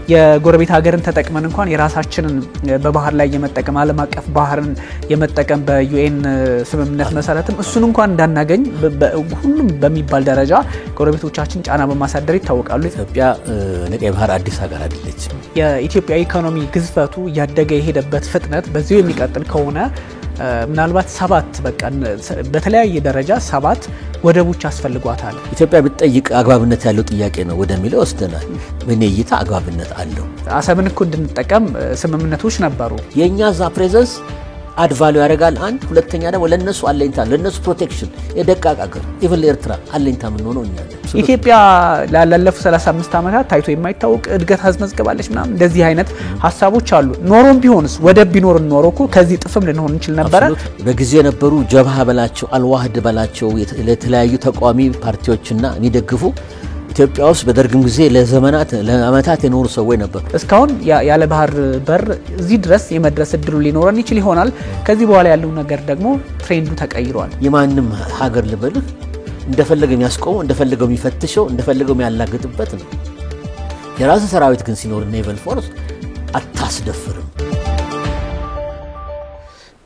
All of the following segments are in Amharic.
የጎረቤት ሀገርን ተጠቅመን እንኳን የራሳችንን በባህር ላይ የመጠቀም ዓለም አቀፍ ባህርን የመጠቀም በዩኤን ስምምነት መሰረትም እሱን እንኳን እንዳናገኝ ሁሉም በሚባል ደረጃ ጎረቤቶቻችን ጫና በማሳደር ይታወቃሉ። ኢትዮጵያ ለቀይ ባህር አዲስ ሀገር አይደለች። የኢትዮጵያ ኢኮኖሚ ግዝፈቱ ያደገ የሄደበት ፍጥነት በዚሁ የሚቀጥል ከሆነ ምናልባት 7 በቃ በተለያየ ደረጃ 7 ወደቦች ያስፈልጓታል። ኢትዮጵያ ብትጠይቅ አግባብነት ያለው ጥያቄ ነው ወደሚለው ወስደናል። በእኔ እይታ አግባብነት አለው። አሰብን እኮ እንድንጠቀም ስምምነቶች ነበሩ። የኛ ዛ ፕሬዘንስ አድ ቫልዩ ያደርጋል። አንድ ሁለተኛ ደግሞ ለነሱ አለኝታ ለነሱ ፕሮቴክሽን የደቃቅ አገር ኢቭል ኤርትራ አለኝታ ምን ሆነው እኛ ኢትዮጵያ ላለፉት 35 ዓመታት ታይቶ የማይታወቅ እድገት አዝመዝግባለች ምናምን እንደዚህ አይነት ሐሳቦች አሉ። ኖሮም ቢሆንስ ወደብ ቢኖርን ኖሮ እኮ ከዚህ ጥፍም ልንሆን እንችል ነበር። በጊዜ የነበሩ ጀብሃ በላቸው አልዋህድ በላቸው ለተለያዩ ተቋሚ ፓርቲዎችና የሚደግፉ ኢትዮጵያ ውስጥ በደርግም ጊዜ ለአመታት የኖሩ ሰዎች ነበሩ። እስካሁን ያለ ባህር በር እዚህ ድረስ የመድረስ እድሉ ሊኖረን ይችል ይሆናል። ከዚህ በኋላ ያለው ነገር ደግሞ ትሬንዱ ተቀይሯል። የማንም ሀገር ልበልህ እንደፈለገው የሚያስቆመው እንደፈለገው የሚፈትሸው እንደፈለገው የሚያላግጥበት ነው። የራስ ሰራዊት ግን ሲኖር ኔቨል ፎርስ አታስደፍርም።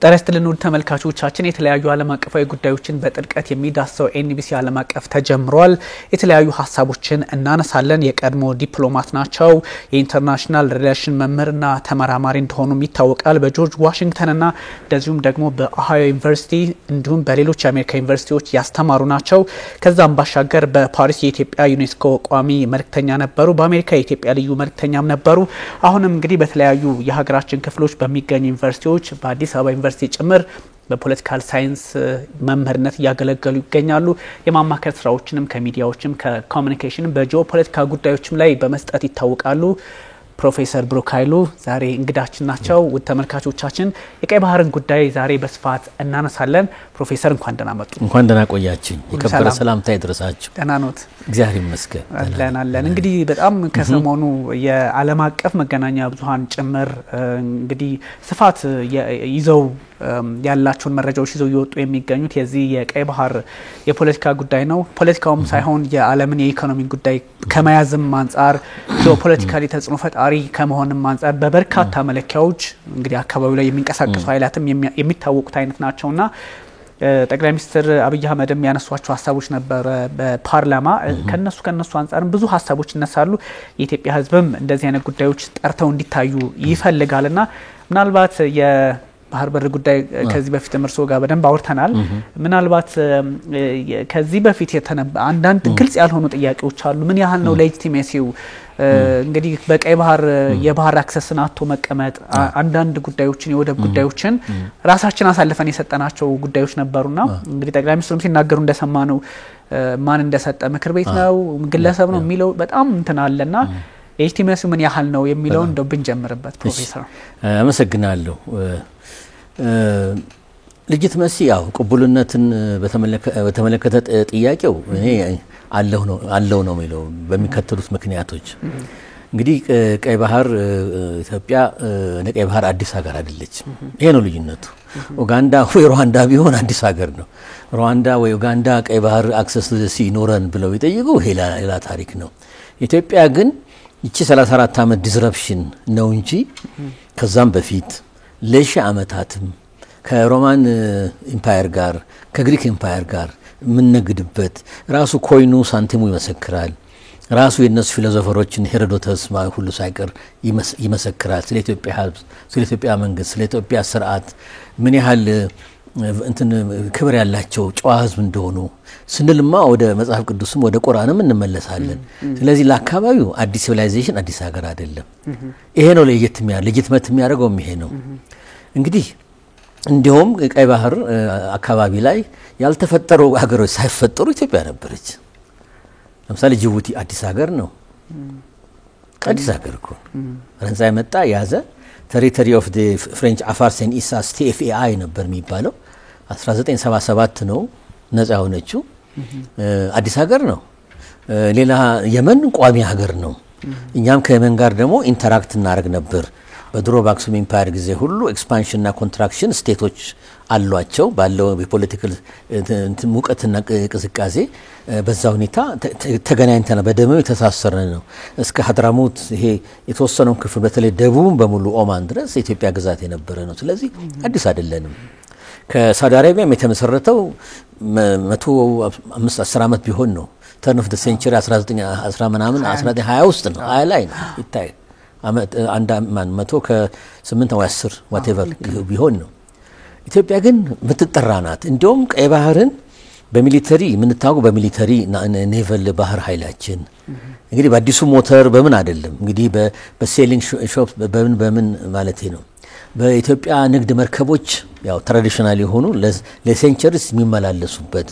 ተረስተልን ወደ ተመልካቾቻችን የተለያዩ ዓለም አቀፋዊ ጉዳዮችን በጥልቀት የሚዳሰው ኤንቢሲ ዓለም አቀፍ ተጀምሯል። የተለያዩ ሐሳቦችን እናነሳለን። የቀድሞ ዲፕሎማት ናቸው። የኢንተርናሽናል ሪሌሽን መምህርና ተመራማሪ እንደሆኑም ይታወቃል። በጆርጅ ዋሽንግተንና እንደዚሁም ደግሞ በኦሃዮ ዩኒቨርሲቲ እንዲሁም በሌሎች የአሜሪካ ዩኒቨርሲቲዎች ያስተማሩ ናቸው። ከዛም ባሻገር በፓሪስ የኢትዮጵያ ዩኔስኮ ቋሚ መልእክተኛ ነበሩ። በአሜሪካ የኢትዮጵያ ልዩ መልእክተኛም ነበሩ። አሁንም እንግዲህ በተለያዩ የሀገራችን ክፍሎች በሚገኙ ዩኒቨርሲቲዎች በአዲስ አበባ ዩኒቨርሲቲ ጭምር በፖለቲካል ሳይንስ መምህርነት ያገለገሉ ይገኛሉ። የማማከር ስራዎችንም ከሚዲያዎችም ከኮሙኒኬሽንም በጂኦፖለቲካ ጉዳዮችም ላይ በመስጠት ይታወቃሉ። ፕሮፌሰር ብሩክ ኃይሉ ዛሬ እንግዳችን ናቸው። ውድ ተመልካቾቻችን የቀይ ባህርን ጉዳይ ዛሬ በስፋት እናነሳለን። ፕሮፌሰር እንኳን ደህና መጡ። እንኳን ደህና ቆያችሁ። የከበረ ሰላምታ ይድረሳችሁ። ደህና ኖት? እግዚአብሔር ይመስገን አለን። እንግዲህ በጣም ከሰሞኑ የዓለም አቀፍ መገናኛ ብዙሃን ጭምር እንግዲህ ስፋት ይዘው ያላቸውን መረጃዎች ይዘው ይወጡ የሚገኙት የዚህ የቀይ ባህር የፖለቲካ ጉዳይ ነው። ፖለቲካውም ሳይሆን የዓለምን የኢኮኖሚ ጉዳይ ከመያዝም አንፃር ጂኦፖለቲካሊ ተጽዕኖ ፈጣሪ ከመሆንም አንፃር በበርካታ መለኪያዎች እንግዲህ አካባቢው ላይ የሚንቀሳቀሱ ኃይላትም የሚታወቁት አይነት ናቸውና ጠቅላይ ሚኒስትር አብይ አህመድም ያነሷቸው ሀሳቦች ነበር በፓርላማ። ከነሱ አንፃርም ብዙ ሀሳቦች ይነሳሉ። የኢትዮጵያ ሕዝብም እንደዚህ አይነት ጉዳዮች ጠርተው እንዲታዩ ይፈልጋልና ምናልባት ባህር በር ጉዳይ ከዚህ በፊት እርሶ ጋር በደንብ አውርተናል። ምናልባት ከዚህ በፊት አንዳንድ ግልጽ ያልሆኑ ጥያቄዎች አሉ። ምን ያህል ነው ሌጂቲሜሲው? እንግዲህ በቀይ ባህር የባህር አክሰስን አጥቶ መቀመጥ አንዳንድ ጉዳዮችን የወደብ ጉዳዮችን ራሳችን አሳልፈን የሰጠናቸው ጉዳዮች ነበሩና እንግዲህ ጠቅላይ ሚኒስትሩም ሲናገሩ እንደሰማ ነው ማን እንደሰጠ ምክር ቤት ነው ግለሰብ ነው የሚለው በጣም እንትን አለና ሌጂቲሜሲው ምን ያህል ነው የሚለው እንደው ብንጀምርበት ፕሮፌሰር። አመሰግናለሁ። ሌጂቲሜሲ ያው ቅቡልነትን በተመለከተ ጥያቄው እኔ አለው ነው የሚለው በሚከተሉት ምክንያቶች። እንግዲህ ቀይ ባህር ኢትዮጵያ ለቀይ ባህር አዲስ ሀገር አይደለች። ይሄ ነው ልዩነቱ። ኡጋንዳ ወይ ሩዋንዳ ቢሆን አዲስ ሀገር ነው። ሩዋንዳ ወይ ኡጋንዳ ቀይ ባህር አክሰስ ሲኖረን ብለው ይጠይቁ ሌላ ታሪክ ነው። ኢትዮጵያ ግን ይቺ 34 ዓመት ዲስረፕሽን ነው እንጂ ከዛም በፊት ለሺህ ዓመታትም ከሮማን ኢምፓየር ጋር ከግሪክ ኢምፓየር ጋር ምንነግድበት ራሱ ኮይኑ ሳንቲሙ ይመሰክራል። ራሱ የነሱ ፊሎሶፈሮችን ሄሮዶተስ ሁሉ ሳይቀር ይመሰክራል ስለ ኢትዮጵያ ሕዝብ፣ ስለ ኢትዮጵያ መንግስት፣ ስለ ኢትዮጵያ ስርዓት ምን ያህል እንትን ክብር ያላቸው ጨዋ ሕዝብ እንደሆኑ ስንልማ ወደ መጽሐፍ ቅዱስም ወደ ቁርአንም እንመለሳለን። ስለዚህ ለአካባቢው አዲስ ሲቪላይዜሽን አዲስ ሀገር አይደለም። ይሄ ነው ሌጂቲሜት የሚያደርገው ይሄ ነው። እንግዲህ እንዲሁም ቀይ ባህር አካባቢ ላይ ያልተፈጠሩ ሀገሮች ሳይፈጠሩ ኢትዮጵያ ነበረች። ለምሳሌ ጅቡቲ አዲስ ሀገር ነው። አዲስ ሀገር እኮ ፈረንሳይ መጣ ያዘ። ቴሪቶሪ ኦፍ ዘ ፍሬንች አፋርስ ኤንድ ኢሳስ TFAI ነበር የሚባለው 1977 ነው ነፃ ሆነችው። አዲስ ሀገር ነው። ሌላ የመን ቋሚ ሀገር ነው። እኛም ከየመን ጋር ደግሞ ኢንተራክት እናደርግ ነበር። በድሮ በአክሱም ኢምፓየር ጊዜ ሁሉ ኤክስፓንሽን እና ኮንትራክሽን ስቴቶች አሏቸው ባለው የፖለቲካል ሙቀትና ቅዝቃዜ በዛ ሁኔታ ተገናኝተና በደም የተሳሰረን ነው እስከ ሀድራሞት ይሄ የተወሰነው ክፍል በተለይ ደቡብ በሙሉ ኦማን ድረስ የኢትዮጵያ ግዛት የነበረ ነው ስለዚህ አዲስ አይደለንም ከሳውዲ አረቢያም የተመሰረተው 110 ዓመት ቢሆን ነው turn of the century 1910 ምናምን 1920 ውስጥ ነው 20 ላይ ነው ይታይ አንድ ማን 100 ከ8 ወይ 10 whatever ቢሆን ነው ኢትዮጵያ ግን ምትጠራ ናት እንዲያውም ቀይ ባህርን በሚሊተሪ ምንታውቁ በሚሊተሪ ኔቨል ባህር ኃይላችን እንግዲህ በአዲሱ ሞተር በምን አይደለም እንግዲህ በሴሊንግ ሾፕ በምን ማለት ነው በኢትዮጵያ ንግድ መርከቦች ያው ትራዲሽናል የሆኑ ለሴንቸሪስ የሚመላለሱበት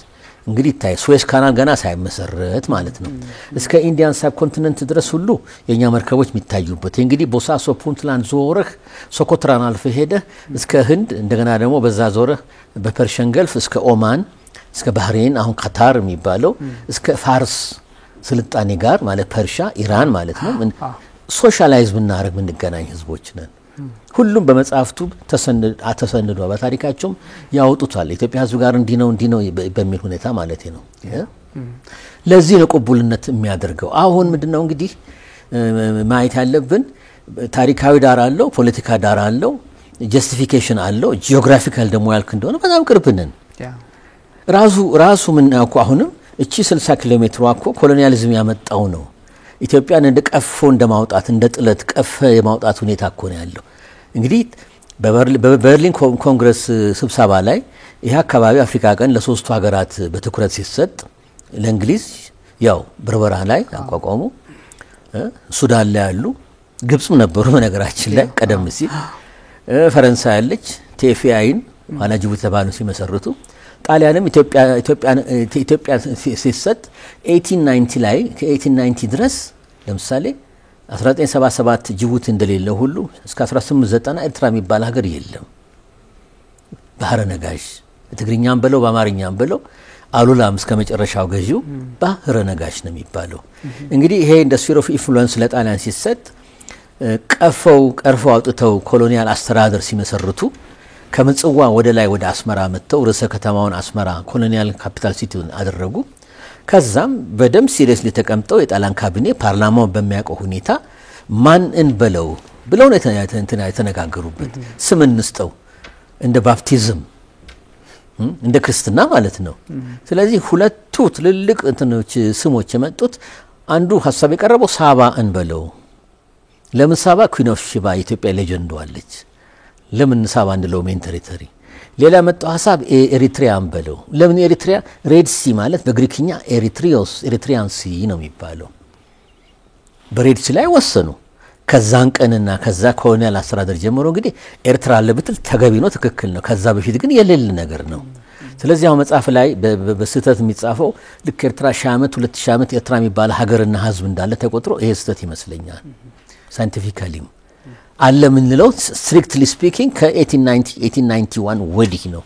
እንግዲህ ታይ ስዌዝ ካናል ገና ሳይመሰረት ማለት ነው እስከ ኢንዲያን ሳብኮንቲኔንት ድረስ ሁሉ የኛ መርከቦች የሚታዩበት እንግዲህ ቦሳሶ ፑንትላንድ ዞረህ ሶኮትራን አልፈ ሄደ እስከ ህንድ እንደገና ደግሞ በዛ ዞረህ በፐርሺያን ገልፍ እስከ ኦማን እስከ ባህሬን አሁን ካታር የሚባለው እስከ ፋርስ ስልጣኔ ጋር ማለት ፐርሻ ኢራን ማለት ነው ሶሻላይዝ ብናረግ ምንገናኝ ህዝቦች ነን ሁሉም በመጻፍቱ ተሰንዷል በታሪካቸውም ያወጡታል ኢትዮጵያ ህዝብ ጋር እንዲ ነው በሚል ሁኔታ ማለት ነው ለዚህ ነው ቅቡልነት የሚያደርገው አሁን ምንድነው እንግዲህ ማየት ያለብን ታሪካዊ ዳራ አለው ፖለቲካ ዳራ አለው ጀስቲፊኬሽን አለው ጂኦግራፊካል ደግሞ ያልክ እንደሆነ በጣም ቅርብነን ራሱ ምን ያውቁ አሁንም እቺ 60 ኪሎ ሜትር ዋኮ ኮሎኒያሊዝም ያመጣው ነው ኢትዮጵያን እንደ ቀፎ እንደማውጣት እንደ ጥለት ቀፈ የማውጣት ሁኔታ እኮ ነው ያለው እንግዲህ በበርሊን ኮንግረስ ስብሰባ ላይ ይሄ አካባቢ አፍሪካ ቀን ለሶስቱ ሀገራት በትኩረት ሲሰጥ ለእንግሊዝ ያው በርበራ ላይ አቋቋሙ ሱዳን ላይ ያሉ ግብጽም ነበሩ በነገራችን ላይ ቀደም ሲል ፈረንሳይ ያለች ቲኤፍአይን ዋና ጅቡቲ ተባሉ ሲመሰርቱ ጣሊያንም ኢትዮጵያ ሲሰጥ 1890 ላይ ከ1890 ድረስ ለምሳሌ 1977 ጅቡቲ እንደሌለ ሁሉ እስከ 1890 ኤርትራ የሚባል ሀገር የለም ባህረ ነጋሽ ትግርኛም በለው በአማርኛም በለው አሉላም እስከ መጨረሻው ገዢው ባህረ ነጋሽ ነው የሚባለው እንግዲህ ይሄ እንደ ስፌር ኦፍ ኢንፍሉዌንስ ለጣሊያን ሲሰጥ ቀርፈው አውጥተው ኮሎኒያል አስተዳደር ሲመሰርቱ ከምጽዋ ወደ ላይ ወደ አስመራ መተው ርዕሰ ከተማውን አስመራ ኮሎኒያል ካፒታል ሲቲውን አደረጉ ከዛም በደም ሲሪየስሊ ተቀምጠው የጣሊያን ካቢኔ ፓርላማውን በሚያውቀው ሁኔታ ማን እንበለው ብለው ነው የተነጋገሩበት ስም እንስጠው እንደ ባፕቲዝም እንደ ክርስትና ማለት ነው ስለዚህ ሁለቱ ትልልቅ እንትኖች ስሞች የመጡት አንዱ ሐሳብ የቀረበው ሳባ እንበለው ለምን ሳባ ኩዊን ኦፍ ሺባ ኢትዮጵያ ሌጀንድ ዋለች ለምን ሳባ እንደለው ሜን ቴሪቶሪ ሌላ መጣው ሐሳብ ኤሪትሪያ እንበለው ለምን ኤሪትሪያ ሬድ ሲ ማለት በግሪክኛ ኤሪትሪያን ሲ ነው የሚባለው በሬድ ሲ ላይ ወሰኑ ከዛን ቀንና ከዛ ኮሎኒያል አስተዳደር ጀምሮ እንግዲህ ኤርትራ ለብትል ተገቢ ነው ትክክል ነው ከዛ በፊት ግን የሌለ ነገር ነው ስለዚህ አሁን መጽሐፍ ላይ በስህተት የሚጻፈው ልክ ኤርትራ 1000 ዓመት 2000 ዓመት ኤርትራ የሚባል ሀገርና ህዝብ እንዳለ ተቆጥሮ ይሄ ስህተት ይመስለኛል ሳይንቲፊካሊ አለ ምን ነው ስትሪክትሊ ስፒኪንግ ከ1891 ወዲህ ነው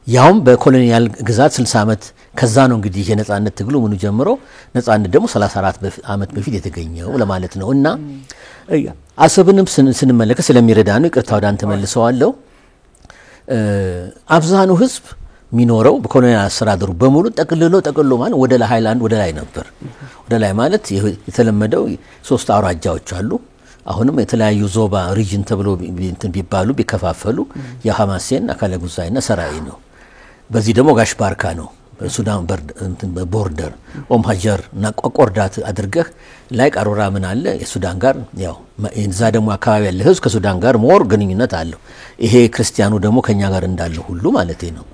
ያውም በኮሎኒያል ግዛት 60 ዓመት ከዛ ነው እንግዲህ የነጻነት ትግሉ ምኑ ጀምሮ ነጻነት ደግሞ 34 ዓመት በፊት የተገኘው ለማለት ነው እና አሰብንም ስንመለከት ስለሚረዳ ነው ይቅርታ ወደ አንተ መልሰዋለሁ አብዛኑ ህዝብ ሚኖረው በኮሎኒያል አስተዳደሩ በሙሉ ጠቅልሎ ማለት ወደ ሃይላንድ ወደ ላይ ነበር ወደ ላይ ማለት የተለመደው 3 አውራጃዎች አሉ አሁንም የተለያዩ ዞባ ሪጅን ተብሎ ቢባሉ ቢከፋፈሉ የሐማሴን አካለ ጉዛይና ሰራይ ነው በዚህ ደግሞ ጋሽ ባርካ ነው በሱዳን ቦርደር ኦምሃጀር እና ቆቆርዳት አድርገህ ላይ ቀሮራ ምን አለ የሱዳን ጋር ያው እዛ ደግሞ አካባቢ ያለ ህዝብ ከሱዳን ጋር ሞር ግንኙነት አለው ይሄ ክርስቲያኑ ደግሞ ከኛ ጋር እንዳለ ሁሉ ማለት ነው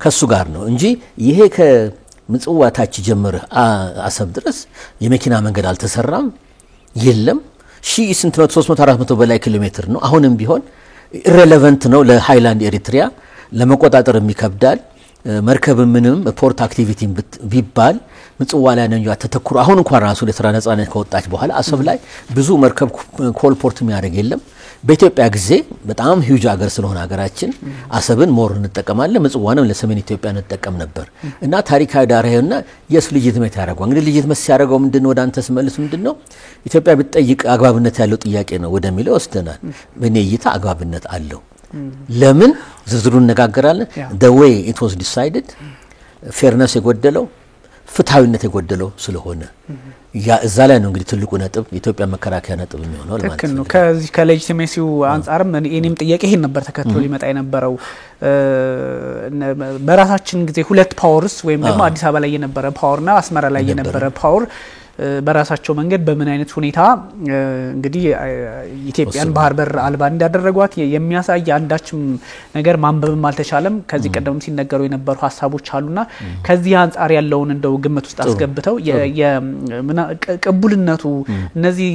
ከሱ ጋር ነው እንጂ ይሄ ከምጽዋ ታች ጀምረ አሰብ ድረስ የመኪና መንገድ አልተሰራም የለም ስንት ነው 300 400 በላይ ኪሎ ሜትር ነው አሁንም ቢሆን ኢሬሌቫንት ነው ለሃይላንድ ኤሪትሪያ ለመቆጣጠር የሚከብዳል መርከብ ምንም ፖርት አክቲቪቲ ቢባል ምጽዋ ላይ ነው ተተኩሩ አሁን እንኳን ራሱ ለስራ ነጻነት ከወጣች በኋላ አሰብ ላይ ብዙ መርከብ ኮል ፖርት የሚያደርግ የለም በኢትዮጵያ ጊዜ በጣም ሂውጅ ሀገር ስለሆነ ሀገራችን አሰብን ሞር እንጠቀማለን ምጽዋንም ለሰሜን ኢትዮጵያ እንጠቀም ነበር እና ታሪካዊ ዳራውና የስልጅትመት ያደርገው እንግዲህ ልጅትመት ሲያደርገው ምንድነው ወደ አንተ ስመልስ ምንድነው ኢትዮጵያ ብትጠይቅ አግባብነት ያለው ጥያቄ ነው ወደሚለው ወስደናል በኔ እይታ አግባብነት አለው ለምን ዝርዝሩን እንነጋገራለን። the way it was decided ፌርነስ የጎደለው ፍትሃዊነት የጎደለው ስለሆነ ያ እዛ ላይ ነው እንግዲህ ትልቁ ነጥብ የኢትዮጵያ መከራከያ ነጥብ የሚሆነው ማለት ነው። ከዚህ ከሌጂቲሜሲው አንፃርም እኔም ጥያቄ ይሄን ነበር ተከትሎ ሊመጣ የነበረው በራሳችን ጊዜ ሁለት ፓወርስ ወይም ደግሞ አዲስ አበባ ላይ የነበረ ፓወርና አስመራ ላይ የነበረ ፓወር በራሳቸው መንገድ በምን አይነት ሁኔታ እንግዲህ ኢትዮጵያን ባህር በር አልባ እንዳደረጓት የሚያሳይ አንዳችም ነገር ማንበብም አልተቻለም። ከዚህ ቀደም ሲነገሩ የነበሩ ሐሳቦች አሉና ከዚህ አንፃር ያለውን እንደው ግምት ውስጥ አስገብተው የቅቡልነቱ እነዚህ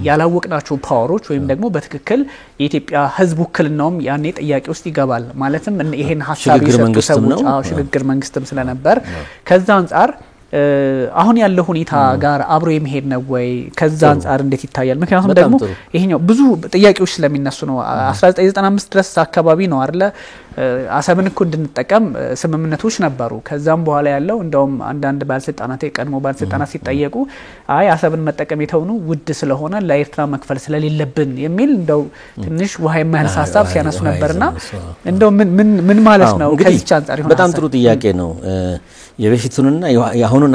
ያላወቅናቸው ፓወሮች ወይም ደግሞ በትክክል የኢትዮጵያ ሕዝብ ውክልናውም ያኔ ጥያቄ ውስጥ ይገባል ማለትም ይሄን ሐሳብ የሰጡ ሰዎች ሽግግር መንግስትም ስለነበር ከዛ አንፃር አሁን ያለው ሁኔታ ጋር አብሮ የሚሄድ ነው ወይ ከዛ አንፃር እንዴት ይታያል? ምክንያቱም ደግሞ ይሄኛው ብዙ ጥያቄዎች ስለሚነሱ ነው 1995 ድረስ አካባቢ ነው አይደለ አሰብን እኮ እንድንጠቀም ስምምነቶች ነበሩ። ከዛም በኋላ ያለው እንደውም አንዳንድ ባለስልጣናት የቀድሞ ባለስልጣናት ሲጠየቁ አይ አሰብን መጠቀም የተውኑ ውድ ስለሆነ ለኤርትራ መክፈል ስለሌለብን የሚል እንደው ትንሽ ውሃ የማያነሳ ሐሳብ ሲያነሱ ነበርና እንደው ምን ማለት ነው ከዚህ አንፃር ይሆናል? በጣም ጥሩ ጥያቄ ነው። የበፊቱንና የአሁኑን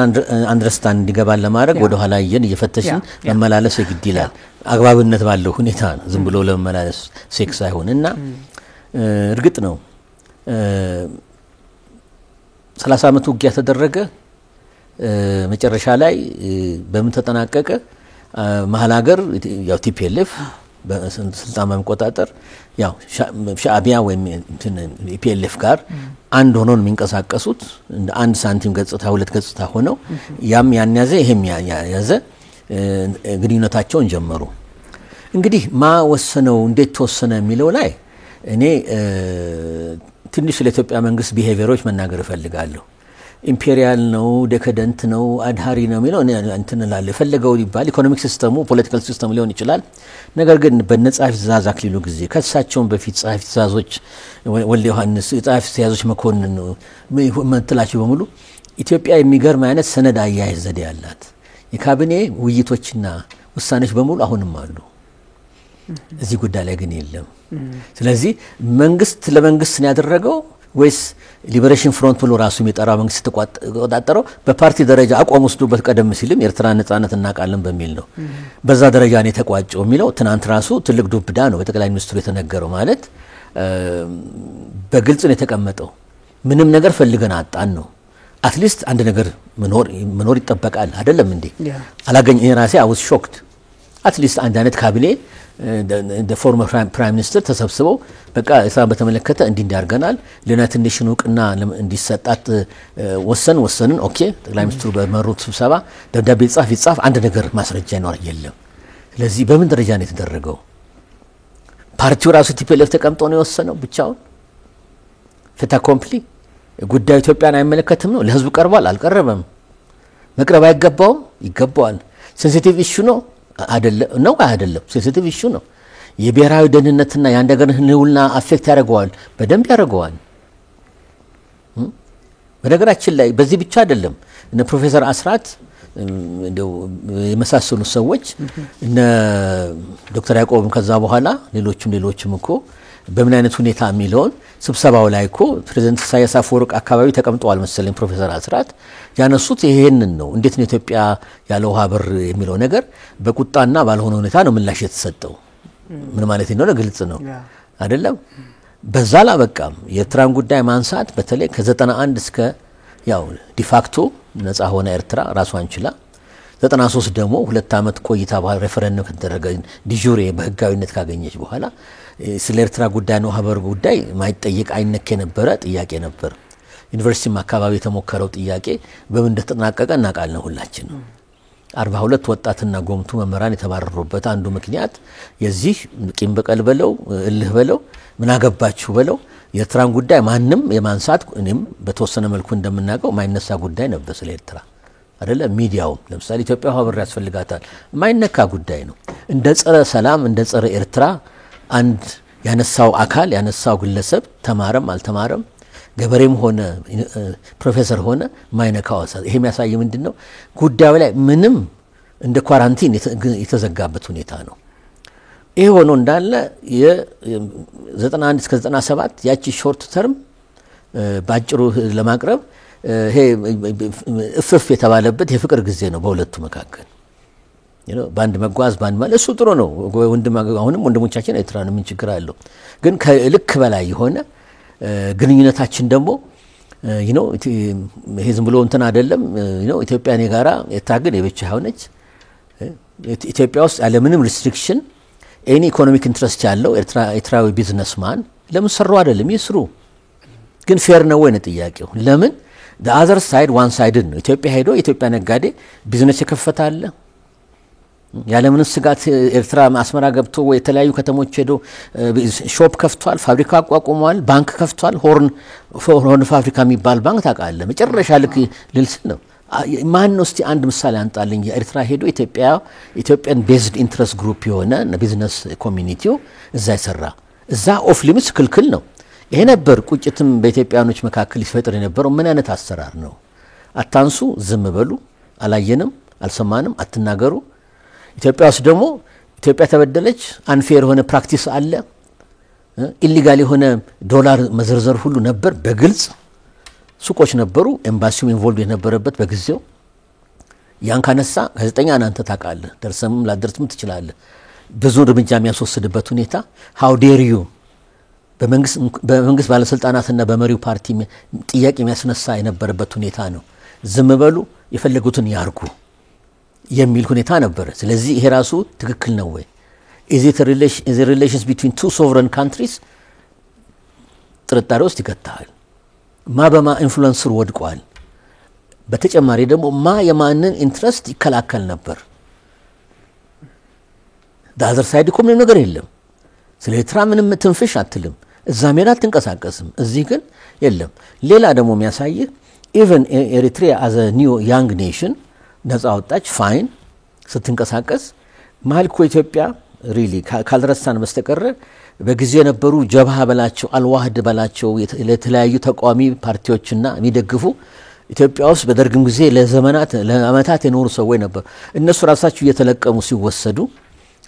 አንደርስታንድ እንዲገባል ለማድረግ ወደ ኋላ እየፈተሽን መመላለስ የግድ ይላል። አግባብነት ባለው ሁኔታ ዝም ብሎ ለመመላለስ ሴክስ አይሆንና እርግጥ ነው 30 ዓመት ውጊያ ተደረገ። መጨረሻ ላይ በምን ተጠናቀቀ? መሀል ሀገር ያው ቲፒኤልኤፍ በስልጣን በመቆጣጠር ያው ሻዕቢያ ወይም ፒኤልኤፍ ጋር አንድ ሆነው የሚንቀሳቀሱት እንደ አንድ ሳንቲም ገጽታ ሁለት ገጽታ ሆነው ያም ያን ያዘ ይሄም ያዘ ግንኙነታቸውን ጀመሩ። እንግዲህ ማወሰነው እንዴት ተወሰነ የሚለው ላይ እኔ ትንሽ ለኢትዮጵያ መንግስት ቢሄቪየሮች መናገር እፈልጋለሁ። ኢምፔሪያል ነው፣ ዴካደንት ነው፣ አድሃሪ ነው የሚለው እንትን እላለሁ። የፈለገው ይባል ኢኮኖሚክ ሲስተሙ ፖለቲካል ሲስተሙ ሊሆን ይችላል። ነገር ግን በነጻፊ ትእዛዝ አክሊሉ ጊዜ ከሳቸውን በፊት ጻፊ ትእዛዞች ወልደ ዮሐንስ ጻፊ ትእዛዞች መኮንን ምትላቸው በሙሉ ኢትዮጵያ የሚገርም አይነት ሰነድ አያያዝ ዘዴ ያላት የካቢኔ ውይይቶችና ውሳኔዎች በሙሉ አሁንም አሉ። እዚህ ጉዳይ ላይ ግን የለም። ስለዚህ መንግስት ለመንግስት ነው ያደረገው ወይስ ሊበሬሽን ፍሮንት ብሎ ራሱ የሚጠራው መንግስት ተቆጣጠረው በፓርቲ ደረጃ አቋም ወስዶበት ቀደም ሲልም ኤርትራ ነጻነት እናቃለን በሚል ነው በዛ ደረጃ ነው የተቋጨው የሚለው ትናንት ራሱ ትልቅ ዱብዳ ነው በጠቅላይ ሚኒስትሩ የተነገረው። ማለት በግልጽ ነው የተቀመጠው። ምንም ነገር ፈልገን አጣን ነው። አትሊስት አንድ ነገር መኖር ይጠበቃል አይደለም እንዴ? አላገኘ ራሴ አውስ ሾክድ አትሊስት አንድ አይነት ካቢኔ the former prime minister ተሰብስበው በቃ እሳን በተመለከተ እንዲያርገናል ለዩናይትድ ኔሽን እውቅና እንዲሰጣት ወሰንን። ኦኬ ጠቅላይ ሚኒስትሩ በመሩት ስብሰባ ደብዳቤ ይጻፍ አንድ ነገር ማስረጃ ይኖር የለም። ስለዚህ በምን ደረጃ ነው የተደረገው? ፓርቲው ራሱ ቲፒኤልኤፍ ተቀምጦ ነው የወሰነው ብቻውን ፍታ ኮምፕሊ ጉዳዩ ኢትዮጵያን አይመለከትም ነው። ለህዝቡ ቀርቧል አልቀረበም? መቅረብ አይገባውም? ይገባዋል። ሴንሲቲቭ ኢሹ ነው አይደለም? ሴንሲቲቭ ኢሹ ነው። የብሔራዊ ደህንነትና የአንድ ሀገር ህልውና አፌክት ያደርገዋል፣ በደንብ ያደርገዋል። በነገራችን ላይ በዚህ ብቻ አይደለም። እነ ፕሮፌሰር አስራት እንደው የመሳሰሉ ሰዎች እነ ዶክተር ያዕቆብም ከዛ በኋላ ሌሎችም እኮ በምን አይነት ሁኔታ የሚለውን ስብሰባው ላይ እኮ ፕሬዝዳንት ኢሳያስ አፈወርቅ አካባቢ ተቀምጠዋል መሰለኝ ፕሮፌሰር አስራት ያነሱት ይሄንን ነው። እንዴት ነው ኢትዮጵያ ያለ ውሃ በር የሚለው ነገር በቁጣና ባልሆነ ሁኔታ ነው ምላሽ የተሰጠው። ምን ማለት ነው? ግልጽ ነው አይደለም? በዛ አላበቃም። የኤርትራን ጉዳይ ማንሳት በተለይ ከ91 እስከ ያው ዲፋክቶ ነፃ ሆነ ኤርትራ ራሷን ችላ 93 ደግሞ 2 አመት ቆይታ በኋላ ሬፈረንደም ከተደረገ ዲጁሬ በህጋዊነት ካገኘች በኋላ ስለ ኤርትራ ጉዳይ ነው ሀበር ጉዳይ ማይጠየቅ አይነክ የነበረ ጥያቄ ነበር። ዩኒቨርሲቲም አካባቢ የተሞከረው ጥያቄ በምን እንደተጠናቀቀ እናውቃለን ሁላችን። 42 ወጣትና ጎምቱ መመራን የተባረሩበት አንዱ ምክንያት የዚህ ቂም በቀል በለው እልህ በለው ምን አገባችሁ በለው የኤርትራን ጉዳይ ማንም የማንሳት እኔም በተወሰነ መልኩ እንደምናውቀው ማይነሳ ጉዳይ ነበር ስለ ኤርትራ አይደለም። ሚዲያው ለምሳሌ ኢትዮጵያ ሀበር ያስፈልጋታል ማይነካ ጉዳይ ነው። እንደ ጸረ ሰላም እንደ ጸረ ኤርትራ አንድ ያነሳው አካል ያነሳው ግለሰብ ተማረም አልተማረም ገበሬም ሆነ ፕሮፌሰር ሆነ ማይነካው ይሄ የሚያሳይ ምንድነው ጉዳዩ ላይ ምንም እንደ ኳራንቲን የተዘጋበት ሁኔታ ነው። ይሄ ሆኖ እንዳለ የ91 እስከ 97 ያቺ ሾርት ተርም ባጭሩ ለማቅረብ ይሄ እፍፍ የተባለበት የፍቅር ጊዜ ነው በሁለቱ መካከል ባንድ መጓዝ ባንድ ማለት እሱ ጥሩ ነው አሁንም ወንድሞቻችን ኤርትራን ምን ችግር አለው ግን ከልክ በላይ የሆነ ግንኙነታችን ደግሞ ይሄ ዝም ብሎ እንትን አይደለም ኢትዮጵያ እኔ ጋራ የታገል የብቻ ሆነች ኢትዮጵያ ውስጥ ያለ ምንም ሪስትሪክሽን ኤኒ ኢኮኖሚክ ኢንትረስት ያለው ኤርትራዊ ቢዝነስማን ለምን ሰሩ አይደለም ይስሩ ግን ፌር ነው ወይ ነው ጥያቄው ለምን the other side one sided ነው ኢትዮጵያ ሄዶ ኢትዮጵያ ነጋዴ ቢዝነስ የከፈታለ ያለ ምንም ስጋት ኤርትራ አስመራ ገብቶ ወይ የተለያዩ ከተሞች ሄዶ ሾፕ ከፍቷል ፋብሪካ አቋቁሟል ባንክ ከፍቷል ሆርን ፋብሪካ የሚባል ባንክ ታውቃለ መጨረሻ ልክ ልልስ ነው ማን ነው እስቲ አንድ ምሳሌ አንጣልኝ ኤርትራ ሄዶ ኢትዮጵያን ቤዝድ ኢንትረስት ግሩፕ የሆነ ቢዝነስ ኮሚኒቲው እዛ ይሰራ እዛ ኦፍ ሊሚትስ ክልክል ነው ይሄ ነበር ቁጭትም በኢትዮጵያኖች መካከል ይፈጥር የነበረው ምን አይነት አሰራር ነው አታንሱ ዝም በሉ አላየንም አልሰማንም አትናገሩ ኢትዮጵያ ውስጥ ደግሞ ኢትዮጵያ ተበደለች አንፌር ሆነ ፕራክቲስ አለ ኢሊጋል ሆነ ዶላር መዘርዘር ሁሉ ነበር በግልጽ ሱቆች ነበሩ ኤምባሲው ኢንቮልቭ የነበረበት በጊዜው ያን ካነሳ ጋዜጠኛ አንተ ታውቃለህ ደርሰም ላደርትም ትችላለህ ብዙ እርምጃ የሚያስወስድበት ሁኔታ how dare you በመንግስት ባለስልጣናትና በመሪው ፓርቲ ጥያቄ የሚያስነሳ የነበረበት ሁኔታ ነው ዝም በሉ የፈለጉትን ያርጉ የሚል ሁኔታ ነበር ስለዚህ ይሄ ራሱ ትክክል ነው ወይ is it relations between two sovereign countries ጥርጣሬ ውስጥ ይከታል ማበማ ኢንፍሉዌንሰር ወድቋል በተጨማሪ ደግሞ የማንን ኢንትረስት ይከላከል ነበር the other side እኮ ምንም ነገር የለም ስለ ኤርትራ ምንም ትንፍሽ አትልም እዛ ሜዳ ትንቀሳቀስም እዚህ ግን የለም ሌላ ደግሞ የሚያሳይ even Eritrea as a new young nation ነፃ ወጣች ፋይን ስትንቀሳቀስ ማልኮ ኢትዮጵያ ሪሊ ካልረሳን በስተቀር በጊዜ የነበሩ ጀብሃ በላቸው አልዋህድ በላቸው ለተለያዩ ተቋሚ ፓርቲዎችና የሚደግፉ ኢትዮጵያ ውስጥ በደርግም ጊዜ ለአመታት የኖሩ ሰዎች ነበር እነሱ ራሳቸው እየተለቀሙ ሲወሰዱ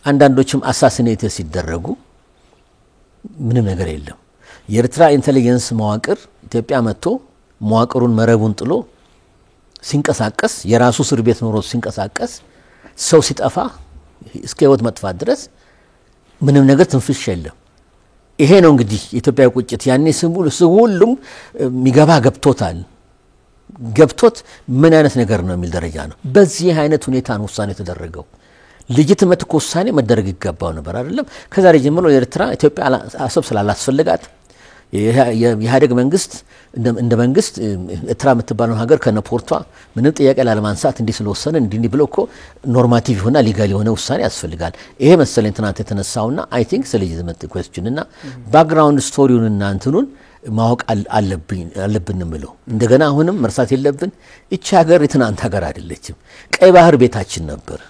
አንዳንዶችም አሳሲኔት ሲደረጉ ምንም ነገር የለም የኤርትራ ኢንተሊጀንስ መዋቅር ኢትዮጵያ መጥቶ መዋቅሩን መረቡን ጥሎ ሲንቀሳቀስ የራሱ እስር ቤት ኖሮ ሲንቀሳቀስ ሰው ሲጠፋ እስከ ህይወት መጥፋት ድረስ ምንም ነገር ትንፍሽ የለም ይሄ ነው እንግዲህ ኢትዮጵያ ቁጭት ያኔ ሁሉም ሚገባ ገብቶት ምን አይነት ነገር ነው የሚል ደረጃ ነው በዚህ አይነት ሁኔታ ነው ውሳኔ ተደረገው ልጅትመት ውሳኔ መደረግ ይገባው ነበር አይደለም ከዛሬ ጀምሮ ኤርትራ ኢትዮጵያ አሰብ ስላላስፈልጋት የኢህአዴግ መንግስት እንደ መንግስት ኤርትራ የምትባለው ሀገር ከነፖርቷ ምንም ጥያቄ ላለማንሳት እንዲህ ስለወሰነ እንዲህ ብሎ እኮ ኖርማቲቭ ሆና ሊጋል የሆነ ውሳኔ ያስፈልጋል ይሄ መሰለኝ ትናንት የተነሳውና አይ ቲንክ ስለዚህ ኩዌስችን እና ባክግራውንድ ስቶሪውንና እንትኑን ማወቅ አለብን ብለው እንደገና አሁንም መርሳት የለብን እቺ ሀገር የትናንት ሀገር አይደለችም ቀይ ባህር ቤታችን ነበር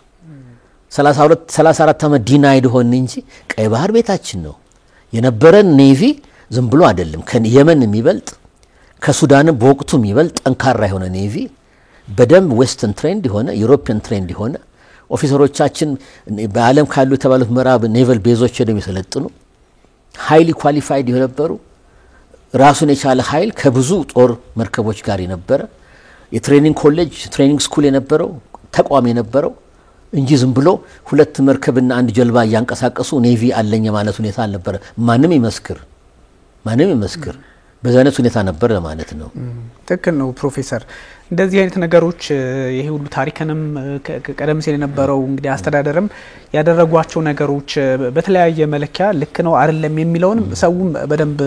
34 ዓመት ዲናይድ ሆነ እንጂ ቀይ ባህር ቤታችን ነው የነበረን ኔቪ ዝም ብሎ አይደለም ከየመን የሚበልጥ ከሱዳን በወቅቱ የሚበልጥ ጠንካራ የሆነ ኔቪ በደም ዌስተርን ትሬንድ የሆነ ዩሮፒያን ትሬንድ የሆነ ኦፊሰሮቻችን በአለም ካሉ የተባሉት ምዕራብ ኔቨል ቤዞች ሄደው ይሰለጥኑ ሃይሊ ኳሊፋይድ የነበሩ ራሱን የቻለ ኃይል ከብዙ ጦር መርከቦች ጋር የነበረ የትሬኒንግ ኮሌጅ ትሬኒንግ ስኩል የነበረው ተቋም የነበረው እንጂ ዝም ብሎ ሁለት መርከብና አንድ ጀልባ ያንቀሳቀሱ ኔቪ አለኝ ማለት ሁኔታ አልነበረ ማንም ይመስክር በዛ አይነት ሁኔታ ነበር ማለት ነው ትክክል ነው ፕሮፌሰር እንደዚህ አይነት ነገሮች ይሄ ሁሉ ታሪክንም ቀደም ሲል የነበረው እንግዲህ አስተዳደርም ያደረጓቸው ነገሮች በተለያየ መለኪያ ልክ ነው አይደለም የሚለውን ሰውም በደንብ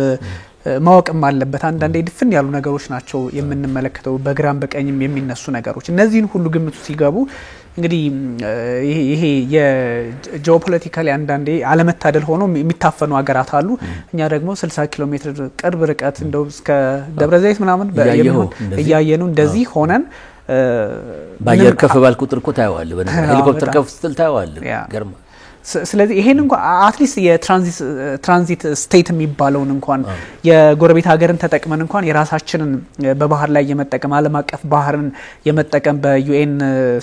ማወቅም አለበት አንዳንዴ ድፍን ያሉ ነገሮች ናቸው የምንመለከተው በግራም በቀኝም የሚነሱ ነገሮች እነዚህን ሁሉ ግምቱ ሲገቡ እንግዲህ ይሄ የጂኦፖለቲካሊ አንዳንዴ አለመታደል ሆኖ የሚታፈኑ ሀገራት አሉ እኛ ደግሞ 60 ኪሎ ሜትር ቅርብ ርቀት እንደው እስከ ደብረዘይት ምናምን በያየኑ እንደዚህ ሆነን ባየር ከፍ ባል ቁጥር እኮ ታየዋለህ በነገር ሄሊኮፕተር ከፍ ስትል ታየዋለህ ገርማ ስለዚህ ይሄን እንኳን አትሊስት የትራንዚት ስቴት የሚባለውን እንኳን የጎረቤት ሀገርን ተጠቅመን እንኳን የራሳችንን በባህር ላይ የመጠቀም ዓለም አቀፍ ባህርን የመጠቀም በዩኤን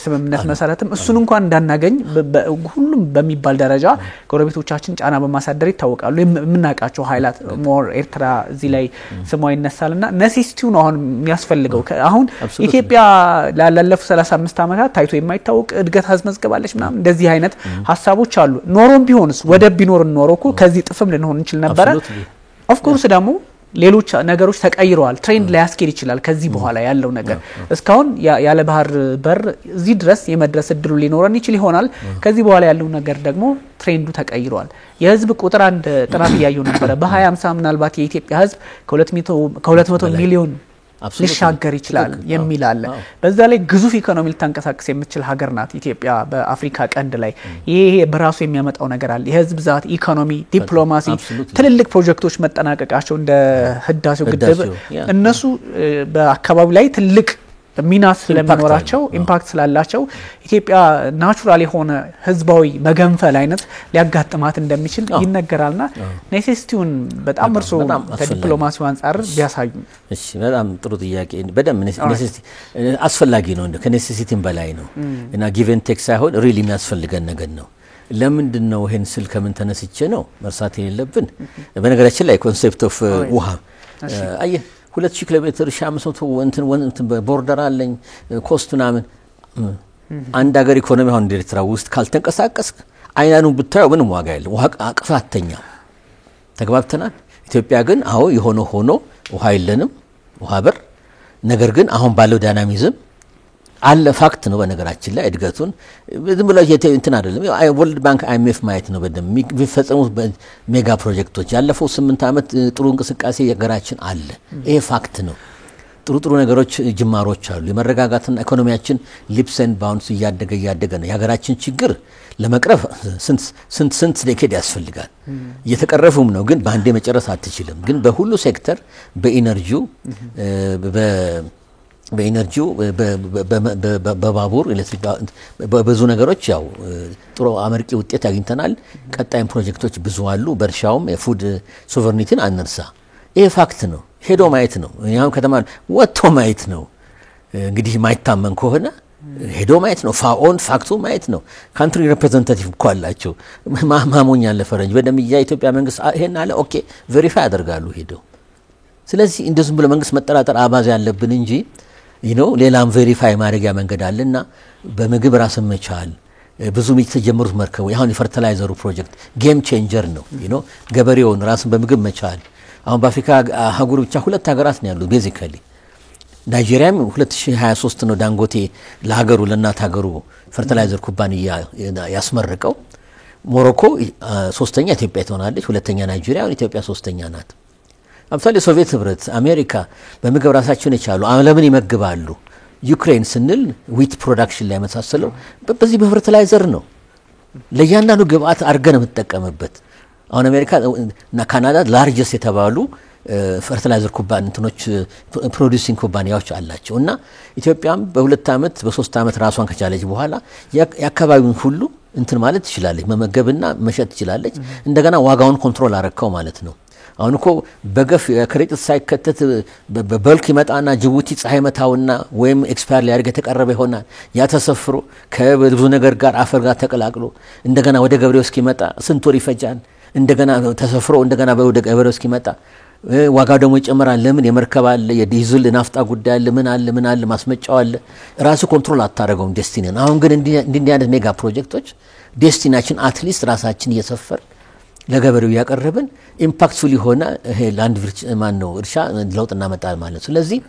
ስምምነት መሰረትም እሱን እንኳን እንዳናገኝ ሁሉም በሚባል ደረጃ ጎረቤቶቻችን ጫና በማሳደር ይታወቃሉ። የምናውቃቸው ኃይላት ሞር ኤርትራ እዚህ ላይ ስሟ ይነሳልና ነሲስቲው ነው አሁን የሚያስፈልገው። አሁን ኢትዮጵያ ላለፉት 35 ዓመታት ታይቶ የማይታወቅ እድገት አስመዝግባለች ምናምን እንደዚህ አይነት ሐሳቦች አሉ። ኖሮም ቢሆንስ ወደብ ቢኖርን ኖሮ እኮ ከዚህ ጥፍም ልንሆን እንችል ነበር። ኦፍ ኮርስ ደግሞ ሌሎች ነገሮች ተቀይረዋል። ትሬንድ ላይ ያስኬድ ይችላል። ከዚህ በኋላ ያለው ነገር እስካሁን ያለ ባህር በር እዚህ ድረስ የመድረስ እድሉ ሊኖረን ይችል ይሆናል። ከዚህ በኋላ ያለው ነገር ደግሞ ትሬንዱ ተቀይሯል። የህዝብ ቁጥር አንድ ጥናት ያየው ነበር በ2050 ምናልባት የኢትዮጵያ ህዝብ ከ200 ሚሊዮን ሊሻገር ይችላል የሚል አለ። በዛ ላይ ግዙፍ ኢኮኖሚ ልታንቀሳቀስ የምትችል ሀገር ናት ኢትዮጵያ በአፍሪካ ቀንድ ላይ። ይሄ በራሱ የሚያመጣው ነገር አለ። የህዝብ ብዛት፣ ኢኮኖሚ፣ ዲፕሎማሲ፣ ትልልቅ ፕሮጀክቶች መጠናቀቃቸው እንደ ህዳሴው ግድብ እነሱ በአካባቢው ላይ ትልቅ ሚና ስለሚኖራቸው ኢምፓክት ስላላቸው ኢትዮጵያ ናቹራል የሆነ ህዝባዊ መገንፈል አይነት ሊያጋጥማት እንደሚችል ይነገራልና ኔሴሲቲውን በጣም እርሶ ከዲፕሎማሲው አንፃር ቢያሳዩ። እሺ በጣም ጥሩ ጥያቄ። በደም ኔሴሲቲ አስፈላጊ ነው እንደ ከኔሴሲቲም በላይ ነው እና ጊቭ ኤንድ ቴክ ሳይሆን ሪሊ የሚያስፈልገን ነገር ነው። ለምንድነው ይሄን ስል ከምን ተነስቼ ነው መርሳት የሌለብን በነገራችን ላይ ኮንሴፕት ኦፍ ውሃ አየ 2000 ኪሎ ሜትር 500 እንትን ቦርደር አለኝ ኮስት ምናምን አንድ ሀገር ኢኮኖሚ አሁን ኤርትራ ውስጥ ካልተንቀሳቀስክ አይናኑን ብታየው ምንም ዋጋ የለም። ውሃ አቅፋተኛ ተግባብተናል። ኢትዮጵያ ግን አዎ የሆነ ሆኖ ውሃ የለንም ውሃ በር። ነገር ግን አሁን ባለው ዳይናሚዝም አለ ፋክት ነው። በነገራችን ላይ እድገቱን ዝም ብሎ እንትን አይደለም። ወርልድ ባንክ አይኤምኤፍ ማየት ነው በደም የሚፈጸሙት ሜጋ ፕሮጀክቶች ያለፈው 8 ዓመት ጥሩ እንቅስቃሴ የሀገራችን አለ። ይሄ ፋክት ነው። ጥሩ ነገሮች ጅማሮች አሉ። የመረጋጋትና ኢኮኖሚያችን ሊፕስ ኤንድ ባውንስ እያደገ ነው። የሀገራችን ችግር ለመቅረፍ ስንት ዴኬድ ያስፈልጋል። እየተቀረፉም ነው ግን በአንዴ መጨረስ አትችልም። ግን በሁሉ ሴክተር በኢነርጂው በባቡር ኤሌክትሪክ በብዙ ነገሮች ያው ጥሩ አመርቂ ውጤት አግኝተናል። ቀጣይም ፕሮጀክቶች ብዙ አሉ። በእርሻውም የፉድ ሶቨርኒቲን አንርሳ። ይሄ ፋክት ነው። ሄዶ ማየት ነው። ያው ከተማ ወጥቶ ማየት ነው። እንግዲህ ማይታመን ከሆነ ሄዶ ማየት ነው። ፋክቱ ማየት ነው። ካንትሪ ሪፕሬዘንታቲቭ እኮ አላቸው። ማሞኛ ለፈረንጅ በደም የኢትዮጵያ መንግስት ይሄን አለ ኦኬ ቬሪፋይ ያደርጋሉ ሄደው። ስለዚህ እንደዚህ ብሎ መንግስት መጠራጠር አባዝ ያለብን እንጂ ሌላም ቬሪፋይ ማድረጊያ መንገድ አለና በምግብ ራስን መቻል ብዙ የተጀመሩት መርከቡ አሁን የፈርቲላይዘሩ ፕሮጀክት ጌም ቼንጀር ነው። ገበሬውን ራስን በምግብ መቻል አሁን በአፍሪካ አህጉር ብቻ 2 ሀገራት ነው ያሉት ቤዚካሊ። ናይጄሪያም 2023 ነው ዳንጎቴ ለሀገሩ ለናት ሀገሩ ፈርቲላይዘር ኩባንያ ያስመረቀው። ሞሮኮ 3ኛ ኢትዮጵያ ትሆናለች፣ 2ኛ ናይጄሪያ፣ ኢትዮጵያ 3ኛ ናት። አብዛኛው የሶቪየት ህብረት አሜሪካ በምግብ ራሳቸውን የቻሉ ዓለምን ይመግባሉ። ዩክሬን ስንል ዊት ፕሮዳክሽን ላይ መሳሰለው በዚህ በፈርቲላይዘር ነው ለያንዳንዱ ግብአት አርገን የምትጠቀምበት። አሁን አሜሪካ እና ካናዳ ላርጀስት የተባሉ ፈርቲላይዘር ኩባንያዎች ፕሮዲዩሲንግ ኩባንያዎች አላቸው እና ኢትዮጵያም በ2 ዓመት በ3 ዓመት ራሷን ከቻለች በኋላ የአካባቢውን ሁሉ እንትን ማለት ትችላለች፣ መመገብና መሸጥ ትችላለች። እንደገና ዋጋውን ኮንትሮል አረከው ማለት ነው። አሁን እኮ በገፍ ክሬዲት ሳይከተት በበልክ ይመጣና ጅቡቲ ፀሐይ መታውና ወይም ኤክስፓየር ሊያደርግ የተቀረበ ይሆናል። ያ ተሰፍሮ ከብዙ ነገር ጋር አፈር ጋር ተቀላቅሎ እንደገና ወደ ገበሬው እስኪመጣ ስንት ወር ይፈጃል። እንደገና ተሰፍሮ እንደገና ወደ ገበሬው እስኪመጣ ዋጋው ደግሞ ይጨምራል። ለምን የመርከብ አለ፣ የዲዝል ናፍጣ ጉዳይ አለ፣ ምን አለ ማስመጫው አለ። ራሱ ኮንትሮል አታረገውም ዴስቲኒን። አሁን ግን እንዲህ አይነት ሜጋ ፕሮጀክቶች ዴስቲናችን አትሊስት ራሳችን እየሰፈር ለገበሬው ያቀርብን ኢምፓክትፉል የሆነ ይሄ ላንድ እርሻ ለውጥ እናመጣል ማለት። ስለዚህ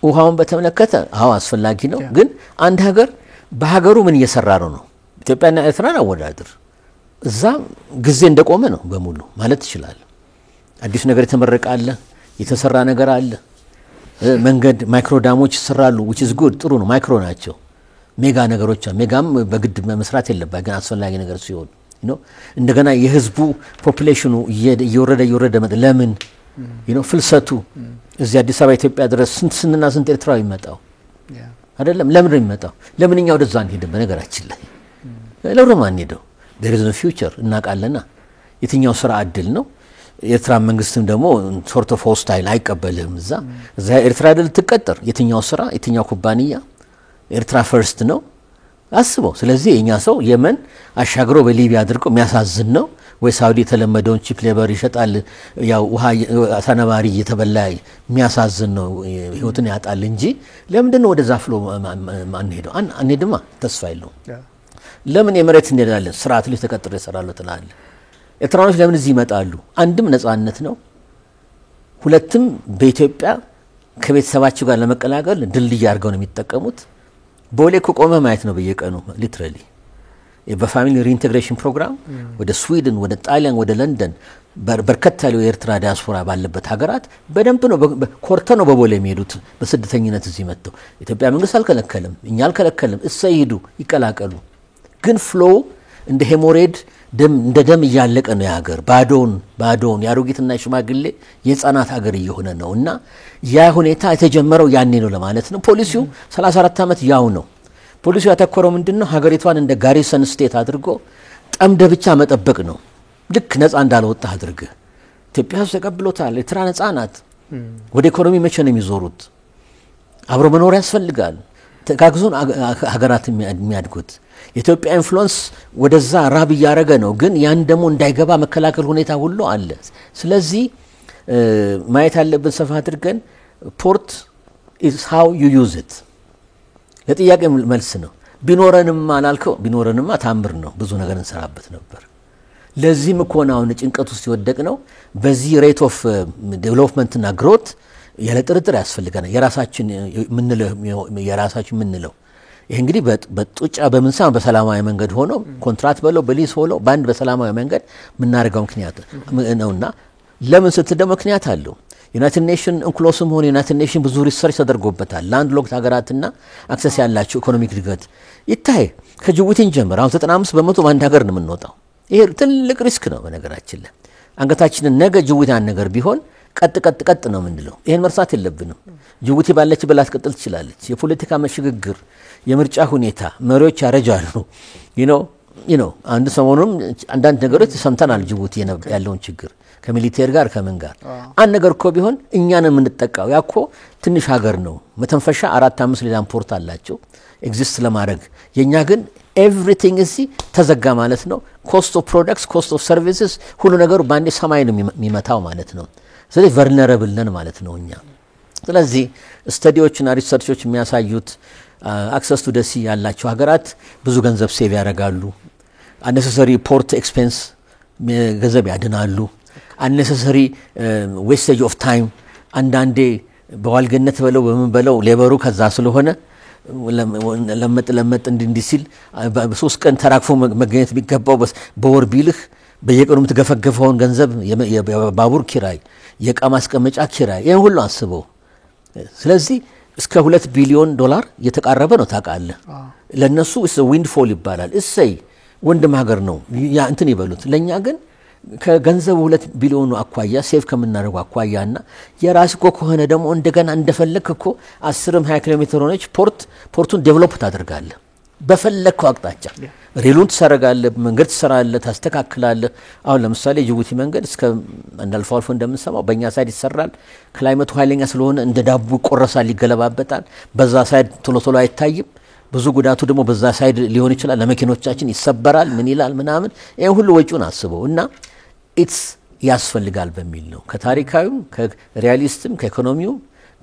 ውሃውን በተመለከተ አስፈላጊ ነው። ግን አንድ ሀገር በሀገሩ ምን እየሰራ ነው? ኢትዮጵያና ኤርትራን አወዳድር። እዛ ጊዜ እንደቆመ ነው በሙሉ ማለት ይችላል። አዲስ ነገር የተመረቀ አለ፣ የተሰራ ነገር አለ። መንገድ ማይክሮ ዳሞች ይሰራሉ which is good ጥሩ ነው። ማይክሮ ናቸው። ሜጋ ነገሮች ሜጋም በግድ መስራት የለባት ግን አስፈላጊ ነገር ሲሆን እንደገና የህዝቡ ፖፑሌሽኑ እየወረደ መጣ። ለምን ፍልሰቱ እዚህ አዲስ አበባ ኢትዮጵያ ድረስ ስንት ኤርትራዊ ይመጣው አይደለም? ለምን ነው የሚመጣው? ለምንኛው ወደዛ አንሄድም? በነገራችን ላይ ለምን አንሄደው? there is no future እናቃለና የትኛው ስራ እድል ነው የኤርትራ መንግስትም ደግሞ ሶርት ኦፍ ሆስታይል አይቀበልም እዛ ኤርትራ አይደል ትቀጠር የትኛው ስራ የትኛው ኩባንያ ኤርትራ ፈርስት ነው አስበው ስለዚህ የኛ ሰው የመን አሻግሮ በሊቢያ አድርቆ የሚያሳዝን ነው ወይ ሳውዲ የተለመደውን ቺፕ ሌበር ይሸጣል ያው ውሃ ሰነባሪ የተበላይ የሚያሳዝን ነው ህይወትን ያጣል እንጂ ለምንድን ነው ወደዛ ፍሎ ማንሄደው አንሄድማ ተስፋ የለው ለምን የመሬት እንሄዳለን ስርዓት ላይ ተቀጥሮ ይሰራሉ ተላለ ኤርትራኖች ለምን እዚህ ይመጣሉ አንድም ነፃነት ነው ሁለትም በኢትዮጵያ ከቤተሰባቸው ጋር ለመቀላቀል ድልድይ አድርገው ነው የሚጠቀሙት ቦሌ ቆመ ማየት ነው በየቀኑ ሊትራሊ በፋሚሊ ሪኢንቴግሬሽን ፕሮግራም ወደ ስዊድን ወደ ጣሊያን ወደ ለንደን በርከት ያለው የኤርትራ ዲያስፖራ ባለበት ሀገራት በደንብ ነው ኮርተ ነው በቦሌ የሚሄዱት በስደተኝነት እዚህ መጥተው ኢትዮጵያ መንግስት አልከለከለም እኛ አልከለከለም እሰይዱ ይቀላቀሉ ግን ፍሎው እንደ ሄሞሬድ እንደ ደም እያለቀ ነው ያገር ባዶን ያሮጊትና ሽማግሌ የጻናት ሀገር እየሆነ ነውና ያ ሁኔታ የተጀመረው ያኔ ነው ለማለት ነው ፖሊሲው 34 አመት ያው ነው ፖሊሲው ያተኮረው ምንድነው ሀገሪቷን እንደ ጋሪሰን ስቴት አድርጎ ጠምደ ብቻ መጠበቅ ነው ልክ ነፃ እንዳልወጣ አድርገ ኢትዮጵያ ተቀብሎታል ኤርትራ ነፃ ናት ወደ ኢኮኖሚ መቼ ነው የሚዞሩት አብሮ መኖር ያስፈልጋል ተጋግዞን ሀገራት የሚያድጉት የኢትዮጵያ ኢንፍሉዌንስ ወደዛ ራብ ያረገ ነው ግን ያን ደሞ እንዳይገባ መከላከል ሁኔታ ሁሉ አለ ስለዚህ ማየት ያለብን ሰፋ አድርገን ፖርት is how you use it ለጥያቄ መልስ ነው ቢኖረንም አላልከው ቢኖረንማ ታምር ነው ብዙ ነገር እንሰራበት ነበር ለዚህም እኮ ነው ጭንቀት ውስጥ ይወደቅ ነው በዚህ ሬት ኦፍ ዴቨሎፕመንት እና ግሮት ያለ ጥርጥር ያስፈልጋል የራሳችን ምንለው ይሄ እንግዲህ በጡጫ በመንሳም በሰላማዊ መንገድ ሆኖ ኮንትራክት በለው በሊስ ሆኖ ባንድ በሰላማዊ መንገድ ምናረጋው ምክንያት ነውና ለምን ስትደም ምክንያት አለው ዩናይትድ ኔሽን እንክሎስም ሆነ ዩናይትድ ኔሽን ብዙ ሪሰርች ተደርጎበታል ላንድ ሎክድ ሀገራትና አክሰስ ያላቸው ኢኮኖሚክ ድገት ይታይ ከጅቡቲን ጀምሮ አሁን 95% ባንድ ሀገር ነው የምንወጣው ይሄ ትልቅ ሪስክ ነው በነገራችን ላይ አንገታችንን ነገ ጅቡቲያን ነገር ቢሆን ቀጥ ነው ምንድነው ይሄን መርሳት የለብንም ጅቡቲ ባለች በላት ቀጥል ትችላለች የፖለቲካ መሽግግር የምርጫ ሁኔታ መሪዎች ያረጃሉ you know አንድ ሰሞኑን አንዳንድ ነገሮች ሰምተናል ጅቡቲ ያለውን ችግር ከሚሊቴር ጋር ከምን ጋር አንድ ነገር እኮ ቢሆን እኛን የምንጠቃው ያኮ ትንሽ ሀገር ነው መተንፈሻ 4-5 ሌላም ፖርት አላቸው ኤግዚስት ለማድረግ የኛ ግን ኤቭሪቲንግ እዚ ተዘጋ ማለት ነው ኮስት ኦፍ ፕሮዳክትስ ኮስት ኦፍ ሰርቪስስ ሁሉ ነገሩ ባንዴ ሰማይ ነው የሚመታው ማለት ነው ስለዚህ ቨልነራብል ነን ማለት ነው እኛ ስለዚህ ስታዲዎችና ሪሰርቾች የሚያሳዩት አክሰስ ቱ ደሲ ያላቸው ሀገራት ብዙ ገንዘብ ሴቭ ያደርጋሉ unnecessary port expense ገንዘብ ያድናሉ unnecessary wastage of time አንዳንዴ በዋልገነት በለው በምን በለው ሌበሩ ከዛ ስለሆነ ለመጥ እንዲሲል በሶስት ቀን ተራክፎ መገኘት ቢገባው በወር ቢልህ በየቀኑ የምትገፈገፈውን ገንዘብ የባቡር ኪራይ የቃ ማስቀመጫ ኪራይ ይሄን ሁሉ አስበው ስለዚህ እስከ $2 ቢሊዮን የተቃረበ ነው ታቃለ ለነሱ is a windfall ይባላል እሰይ ወንድም ሀገር ነው ያ እንትን ይበሉት ለኛ ግን ከገንዘቡ 2 ቢሊዮን አኳያ ሴቭ ከመናረጉ አኳያና የራስ እኮ ከሆነ ደግሞ እንደገና እንደፈለክ እኮ 10-20 ኪሎ ሜትር ሆነች ፖርቱን ዴቨሎፕ ታደርጋለ በፈለከው አቅጣጫ ሬሉን ተሰረጋለ መንገድ ተሰራለ ታስተካክላለ አሁን ለምሳሌ ጅቡቲ መንገድ እስከ አንዳልፋልፎ እንደምንሰማው በእኛ ሳይድ ይሰራል ክላይመቱ ኃይለኛ ስለሆነ እንደ ዳቡ ቆረሳል ይገለባበታል በዛ ሳይድ ቶሎ አይታይም ብዙ ጉዳቱ ደግሞ በዛ ሳይድ ሊሆን ይችላል ለመኪኖቻችን ይሰበራል ምን ይላል ምናምን ይሄ ሁሉ ወጪውን አስበው እና ኢትስ ያስፈልጋል በሚል ነው ከታሪካዊም ከሪያሊስትም ከኢኮኖሚው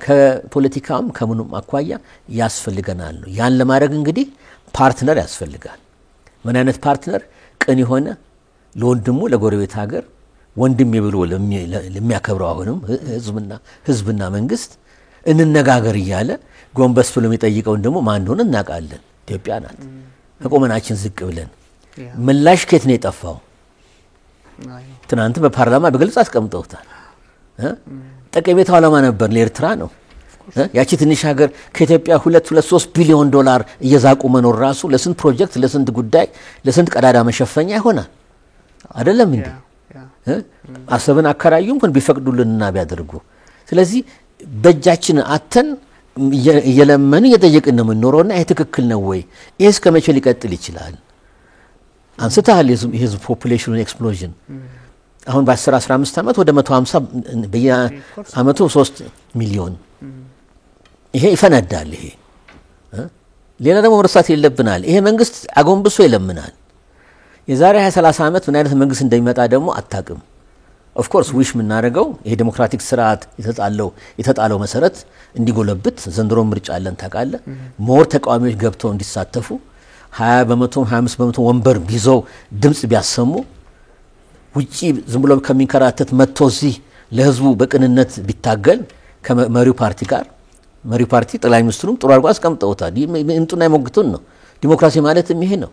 ከፖለቲካም ከምኑም አኳያ ያስፈልገናል ነው ያን ለማድረግ እንግዲህ ፓርትነር ያስፈልጋል ምን አይነት ፓርትነር ቅን የሆነ ለወንድሙ ለጎረቤት ሀገር ወንድም ይብሉ ለሚያከብረው አሁንም ህዝብና መንግስት እንነጋገር ይያለ ጎንበስ ብሎ የሚጠይቀው ደግሞ ማን እንደሆነ እናቃለን ኢትዮጵያ ናት ከቆመናችን ዝቅ ብለን ምላሽ ከት ነው የጠፋው ትናንት በፓርላማ በግልጽ አስቀምጠውታል ጠቀሜታው ለማ ነበር ለኤርትራ ነው ያቺ ትንሽ ሀገር ከኢትዮጵያ 2-3 ቢሊዮን ዶላር እየዛቁ መኖር ራሱ ለስንት ፕሮጀክት ለስንት ጉዳይ ለስንት ቀዳዳ መሸፈኛ ይሆናል አይደለም እንዴ አሰብን አከራዩም ግን ቢፈቅዱልንና ቢያደርጉ ስለዚህ በእጃችን አተን እየለመኑ እየጠየቅን ነው የምንኖረውና ይሄ ትክክል ነው ወይ ይሄስ ከመቼ ሊቀጥል ይችላል አንስተሃል የህዝብ ፖፑሌሽን ኤክስፕሎዥን አሁን በ10 15 ዓመት ወደ 150 በየአመቱ 3 ሚሊዮን ይሄ ይፈነዳል። ይሄ ሌላ ደግሞ መርሳት የለብናል። ይሄ መንግስት አጎንብሶ ይለምናል። የዛሬ 20-30 ዓመት ምን አይነት መንግስት እንደሚመጣ ደግሞ አታውቅም። ኦፍ ኮርስ ዊሽ የምናደርገው ይሄ ዲሞክራቲክ ስርዓት የተጣለው መሰረት እንዲጎለብት ዘንድሮ ምርጫ አለን ታውቃለህ። ሞር ተቃዋሚዎች ገብተው እንዲሳተፉ 20 በመቶ 25 በመቶ ወንበር ቢዘው ድምጽ ቢያሰሙ ውጪ ዝም ብሎ ከሚንከራተት መጥቶ እዚህ ለህዝቡ በቅንነት ቢታገል ከመሪው ፓርቲ ጋር መሪው ፓርቲ ጠቅላይ ሚኒስትሩም ጥሩ አድርጎ አስቀምጠውታል። እንጡና ይሞግቱን ነው ዲሞክራሲ ማለት ይሄ ነው።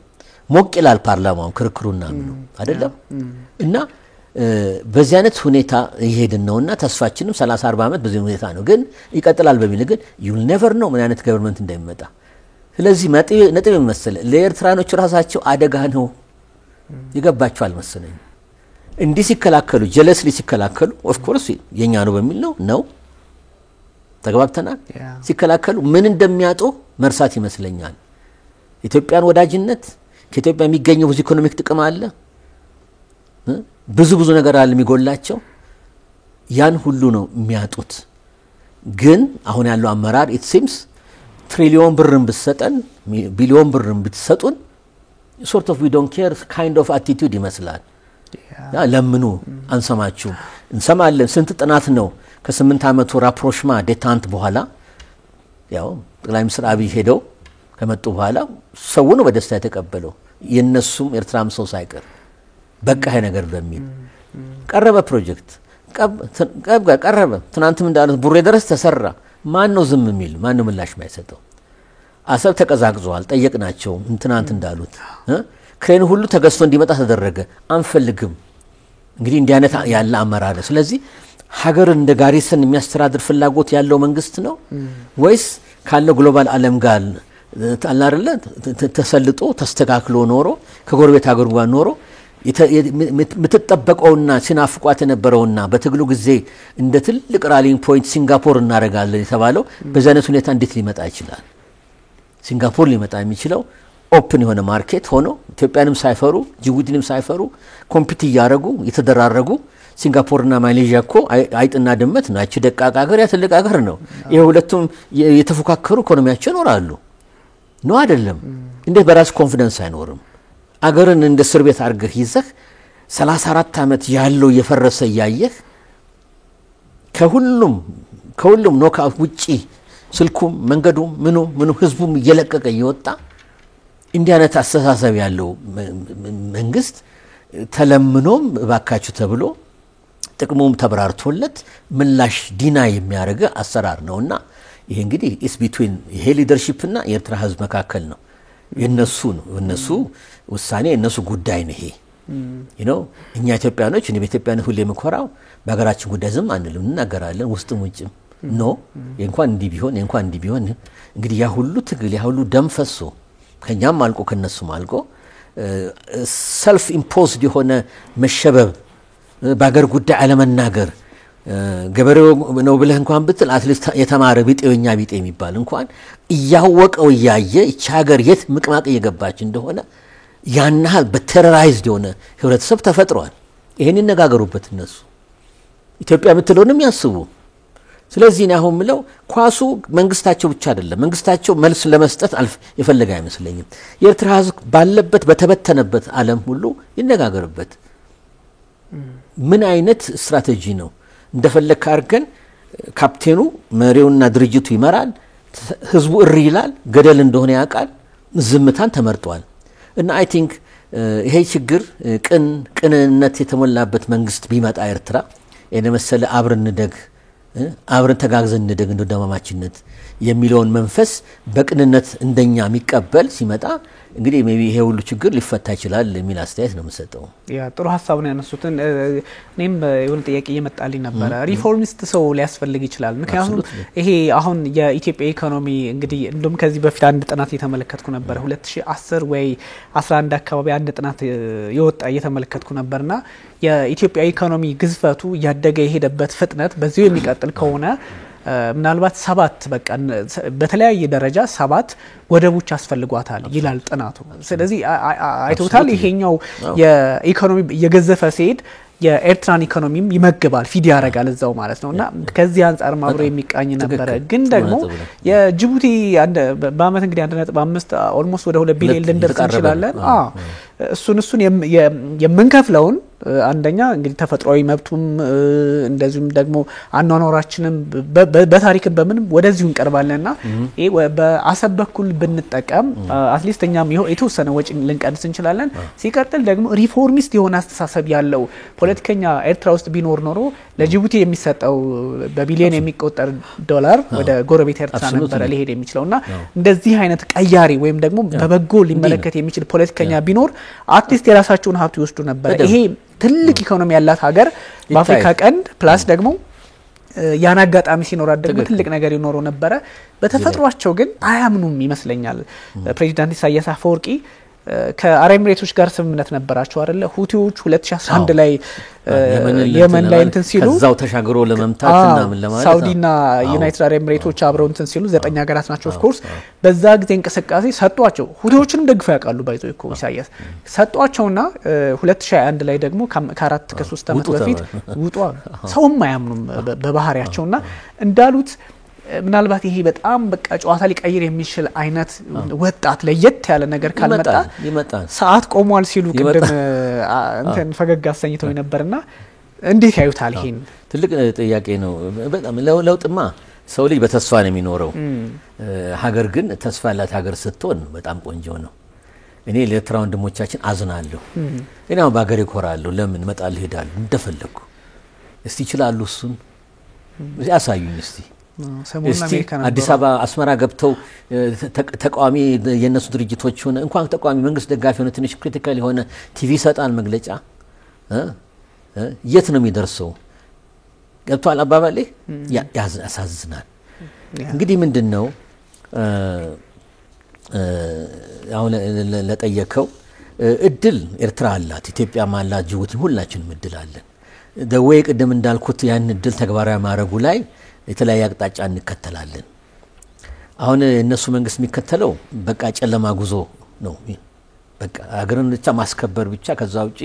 ሞቅ ይላል ፓርላማው ክርክሩና ምኑ አይደለም እና በዚህ አይነት ሁኔታ ይሄድን ነውና ተስፋችንም 30-40 ዓመት በዚህ ሁኔታ ነው ግን ይቀጥላል በሚል ግን you will never know ምን አይነት ገቨርንመንት እንደሚመጣ። ስለዚህ ነጥብ መሰለ ለኤርትራኖች ራሳቸው አደጋ ነው ይገባቸዋል መሰለኝ። እንዲህ ሲከላከሉ ጀለስሊ ሲከላከሉ ኦፍ ኮርስ የኛ ነው በሚል ነው ተግባብተናል። ሲከላከሉ ምን እንደሚያጡ መርሳት ይመስለኛል። ኢትዮጵያን ወዳጅነት ከኢትዮጵያ የሚገኘው ብዙ ኢኮኖሚክ ጥቅም አለ ብዙ ነገር አለ የሚጎላቸው ያን ሁሉ ነው የሚያጡት። ግን አሁን ያለው አመራር it seems ትሪሊዮን ብርም ብትሰጠን ቢሊዮን ብርም ብትሰጡን sort of we don't care kind of attitude ይመስላል። ያ ለምኑ አንሰማችሁም እንሰማለን። ስንት ጥናት ነው ከ8 ዓመቱ ራፕሮሽማ ዴታንት በኋላ ያው ጠቅላይ ሚኒስትር አብይ ሄደው ከመጡ በኋላ ሰው ነው በደስታ የተቀበለው የነሱም ኤርትራም ሰው ሳይቀር በቃ ይሄ ነገር በሚል ቀረበ ፕሮጀክት ቀረበ። ትናንትም እንዳሉት ቡሬ ድረስ ተሰራ። ማን ነው ዝም የሚል? ማን ነው ምላሽ የማይሰጠው? አሰብ ተቀዛቅዟል። ጠየቅናቸው ትናንት እንዳሉት ክሬን ሁሉ ተገዝቶ እንዲመጣ ተደረገ። አንፈልግም። እንግዲህ እንዲህ አይነት ያለ አመራር። ስለዚህ ሀገር እንደ ጋሪሰን የሚያስተዳድር ፍላጎት ያለው መንግስት ነው ወይስ ካለው ግሎባል ዓለም ጋር ታላርለ ተሰልጦ ተስተካክሎ ኖሮ ከጎረቤት ሀገር ጋር ኖሮ ምትጠበቀውና ሲናፍቋት የነበረውና በትግሉ ጊዜ እንደ ትልቅ ራሊንግ ፖይንት ሲንጋፖር እናረጋለን የተባለው በዛነት ሁኔታ እንዴት ሊመጣ ይችላል? ሲንጋፖር ሊመጣ የሚችለው ኦፕን የሆነ ማርኬት ሆኖ ኢትዮጵያንም ሳይፈሩ ጅቡቲንም ሳይፈሩ ኮምፒት ያያረጉ የተደራረጉ ሲንጋፖርና ማሌዥያ እኮ አይጥና ድመት ናቸው። ደቃቃ ሀገር ያ ትልቅ ሀገር ነው። ይሄ ሁለቱም የተፎካከሩ ኢኮኖሚያቸው ይኖራሉ ነው አይደለም? እንዴት በራስ ኮንፊደንስ አይኖርም? አገርን እንደ እስር ቤት አርገህ ይዘህ 34 ዓመት ያለው የፈረሰ ያየህ ከሁሉም ኖካውት ውጪ ስልኩም መንገዱም ምኑ ህዝቡም እየለቀቀ ይወጣ እንዲህ አይነት አስተሳሰብ ያለው መንግስት ተለምኖም ባካችሁ ተብሎ ጥቅሙም ተብራርቶለት ምላሽ ዲና የሚያደርግ አሰራር ነውና ይሄ እንግዲህ ኢስ ቢትዊን ይሄ ሊደርሺፕ እና የኤርትራ ህዝብ መካከል ነው። የነሱ ውሳኔ የነሱ ጉዳይ ነው። ይሄ እኛ ኢትዮጵያኖች እኔ በኢትዮጵያነት ሁሌ የምኮራው በሀገራችን ጉዳይ ዝም አንልም፣ እናገራለን ውስጥም ውጭም ነው። እንኳን እንዲህ ቢሆን እንግዲህ ያ ሁሉ ትግል ያ ሁሉ ደም ፈሶ ከኛም አልቆ ከነሱም አልቆ ሰልፍ ኢምፖዝድ የሆነ መሸበብ በአገር ጉዳይ አለመናገር ገበሬው ነው ብለህ እንኳን ብትል አትሊስት የተማረ ቢጤውኛ ቢጤ የሚባል እንኳን እያወቀው ያየ እቺ ሀገር የት ምቅማቅ እየገባች እንደሆነ ያናል በቴሮራይዝድ የሆነ ህብረተሰብ ተፈጥሯል። ይሄን ይነጋገሩበት እነሱ ኢትዮጵያ የምትለውንም ያስቡ። ስለዚህ ነው አሁን ምለው ኳሱ መንግስታቸው ብቻ አይደለም። መንግስታቸው መልስ ለመስጠት የፈለገ አይመስለኝም። የኤርትራ ህዝብ ባለበት በተበተነበት ዓለም ሁሉ ይነጋገርበት። ምን አይነት ስትራቴጂ ነው እንደፈለክ አርገን ካፕቴኑ መሪውና ድርጅቱ ይመራል፣ ህዝቡ እሪ ይላል፣ ገደል እንደሆነ ያውቃል፣ ዝምታን ተመርጧል። እና አይ ቲንክ ይሄ ችግር ቅንነት የተሞላበት መንግስት ቢመጣ ኤርትራ የነመሰለ አብረን ተጋግዘን እንደግ እንደማማችነት የሚለውን መንፈስ በቅንነት እንደኛ የሚቀበል ሲመጣ እንግዲህ ሜቢ ይሄ ሁሉ ችግር ሊፈታ ይችላል የሚል አስተያየት ነው የምሰጠው። ያ ጥሩ ሐሳብ ነው ያነሱትን። እኔም የሆነ ጥያቄ እየመጣልኝ ነበር። ሪፎርሚስት ሰው ሊያስፈልግ ይችላል። ምክንያቱም ይሄ አሁን የኢትዮጵያ ኢኮኖሚ እንግዲህ እንደም ከዚህ በፊት አንድ ጥናት እየተመለከትኩ ነበር 2010 ወይ 11 አካባቢ አንድ ጥናት የወጣ እየተመለከትኩ ነበርና የኢትዮጵያ ኢኮኖሚ ግዝፈቱ ያደገ የሄደበት ፍጥነት በዚሁ የሚቀጥል ከሆነ ምናልባት 7 በቃ በተለያየ ደረጃ 7 ወደቦች ያስፈልጓታል ይላል ጥናቱ። ስለዚህ አይቶታል ይሄኛው የኢኮኖሚ የገዘፈ ሲሄድ የኤርትራን ኢኮኖሚም ይመግባል ፊድ ያረጋል እዛው ማለት ነውና ከዚህ አንፃር ማብሮ የሚቃኝ ነበር። ግን ደግሞ የጅቡቲ በአመት እንግዲህ 1.5 ኦልሞስት ወደ 2 ቢሊዮን ልንደርስ እንችላለን። እሱን የምንከፍለውን አንደኛ እንግዲህ ተፈጥሯዊ መብቱም እንደዚሁም ደግሞ አኗኗራችንም በታሪክም በምንም ወደዚሁ እንቀርባለንና በአሰብ በኩል ብንጠቀም አትሊስት እኛም የተወሰነ ወጪ ልንቀንስ እንችላለን። ሲቀጥል ደግሞ ሪፎርሚስት የሆነ አስተሳሰብ ያለው ፖለቲከኛ ኤርትራ ውስጥ ቢኖር ኖሮ ለጅቡቲ የሚሰጠው በቢሊዮን የሚቆጠር ዶላር ወደ ጎረቤት ኤርትራ ነበር ሊሄድ የሚችለውና እንደዚህ አይነት ቀያሪ ወይም ደግሞ በበጎ ሊመለከት የሚችል ፖለቲከኛ ቢኖር አትሊስት የራሳቸውን ሀብት ይወስዱ ነበር። ይሄ ትልቅ ኢኮኖሚ ያላት ሀገር በአፍሪካ ቀንድ ፕላስ ደግሞ ያን አጋጣሚ ሲኖራት ደግሞ ትልቅ ነገር ይኖረው ነበር። በተፈጥሯቸው ግን አያምኑም ይመስለኛል። ፕሬዚዳንት ኢሳያስ አፈወርቂ ከአረብ ኤሚሬቶች ጋር ስምምነት ነበራቸው አይደለ? ሁቲዎች 2011 ላይ የመን ላይ እንትን ሲሉ ከዛው ተሻግሮ ለመምታትና ምን ለማለት ሳውዲና ዩናይትድ አረብ ኤሚሬቶች አብረው እንትን ሲሉ 9 ሀገራት ናቸው። ኦፍ ኮርስ በዛ ጊዜ እንቅስቃሴ ሰጧቸው። ሁቲዎችንም ደግፈው ያውቃሉ ባይዘው እኮ ኢሳያስ ሰጧቸውና 2021 ላይ ደግሞ ከ4 ከ3 አመት በፊት ውጡ። ሰውም አያምኑም በባህሪያቸውና እንዳሉት ምናልባት ይሄ በጣም በቃ ጨዋታ ሊቀይር የሚችል አይነት ወጣት ለየት ያለ ነገር ካልመጣ ሰዓት ቆሟል ሲሉ ቅድም እንትን ፈገግ አሰኝተው ነበርና እንዴት ያዩታል? ይሄን ትልቅ ጥያቄ ነው። በጣም ለውጥማ ሰው ልጅ በተስፋ ነው የሚኖረው። ሀገር ግን ተስፋ ያላት ሀገር ስትሆን በጣም ቆንጆ ነው። እኔ ለኤርትራ ወንድሞቻችን አዝናለሁ። እኔ አሁን በሀገሬ እኮራለሁ። ለምን እመጣለሁ እሄዳለሁ እንደፈለኩ። እስቲ ይችላሉ እሱን ያሳዩኝ እስቲ አዲስ አበባ አስመራ ገብተው ተቃዋሚ የነሱ ድርጅቶች ሆነ እንኳን ተቃዋሚ መንግስት ደጋፊ ሆነ ትንሽ ክሪቲካል የሆነ ቲቪ ሰጣን መግለጫ የት ነው የሚደርሰው? ገብቷል አባባሌ ያሳዝናል። እንግዲህ ምንድነው አሁን ለጠየቀው እድል ኤርትራ አላት፣ ኢትዮጵያ አላት፣ ጅቡቲ ሁላችንም እድል አለን። ደወይ ቀደም እንዳልኩት ያን እድል ተግባራዊ ማድረጉ ላይ የተለያየ አቅጣጫ እንከተላለን። አሁን እነሱ መንግስት የሚከተለው በቃ ጨለማ ጉዞ ነው። በቃ አገርን ብቻ ማስከበር ብቻ፣ ከዛ ውጪ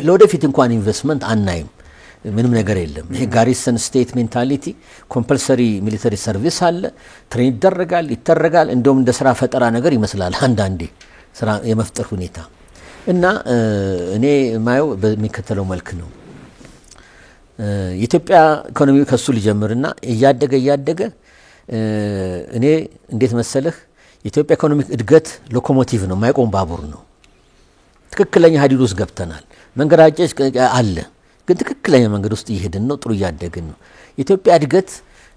ለወደፊት እንኳን ኢንቨስትመንት አናይም። ምንም ነገር የለም። ይሄ ጋሪሰን ስቴት ሜንታሊቲ ኮምፐልሰሪ ሚሊተሪ ሰርቪስ አለ፣ ትሬን ይደረጋል። እንደውም እንደ ስራ ፈጠራ ነገር ይመስላል አንዳንዴ ስራ የመፍጠር ሁኔታ እና እኔ ማየው በሚከተለው መልክ ነው። የኢትዮጵያ ኢኮኖሚ ከሱ ሊጀምርና እያደገ እኔ እንዴት መሰለህ የኢትዮጵያ ኢኮኖሚክ እድገት ሎኮሞቲቭ ነው፣ ማይቆም ባቡር ነው። ትክክለኛ ሀዲድ ውስጥ ገብተናል። መንገራጨች አለ፣ ግን ትክክለኛ መንገድ ውስጥ እየሄድን ነው። ጥሩ እያደግን ነው። የኢትዮጵያ እድገት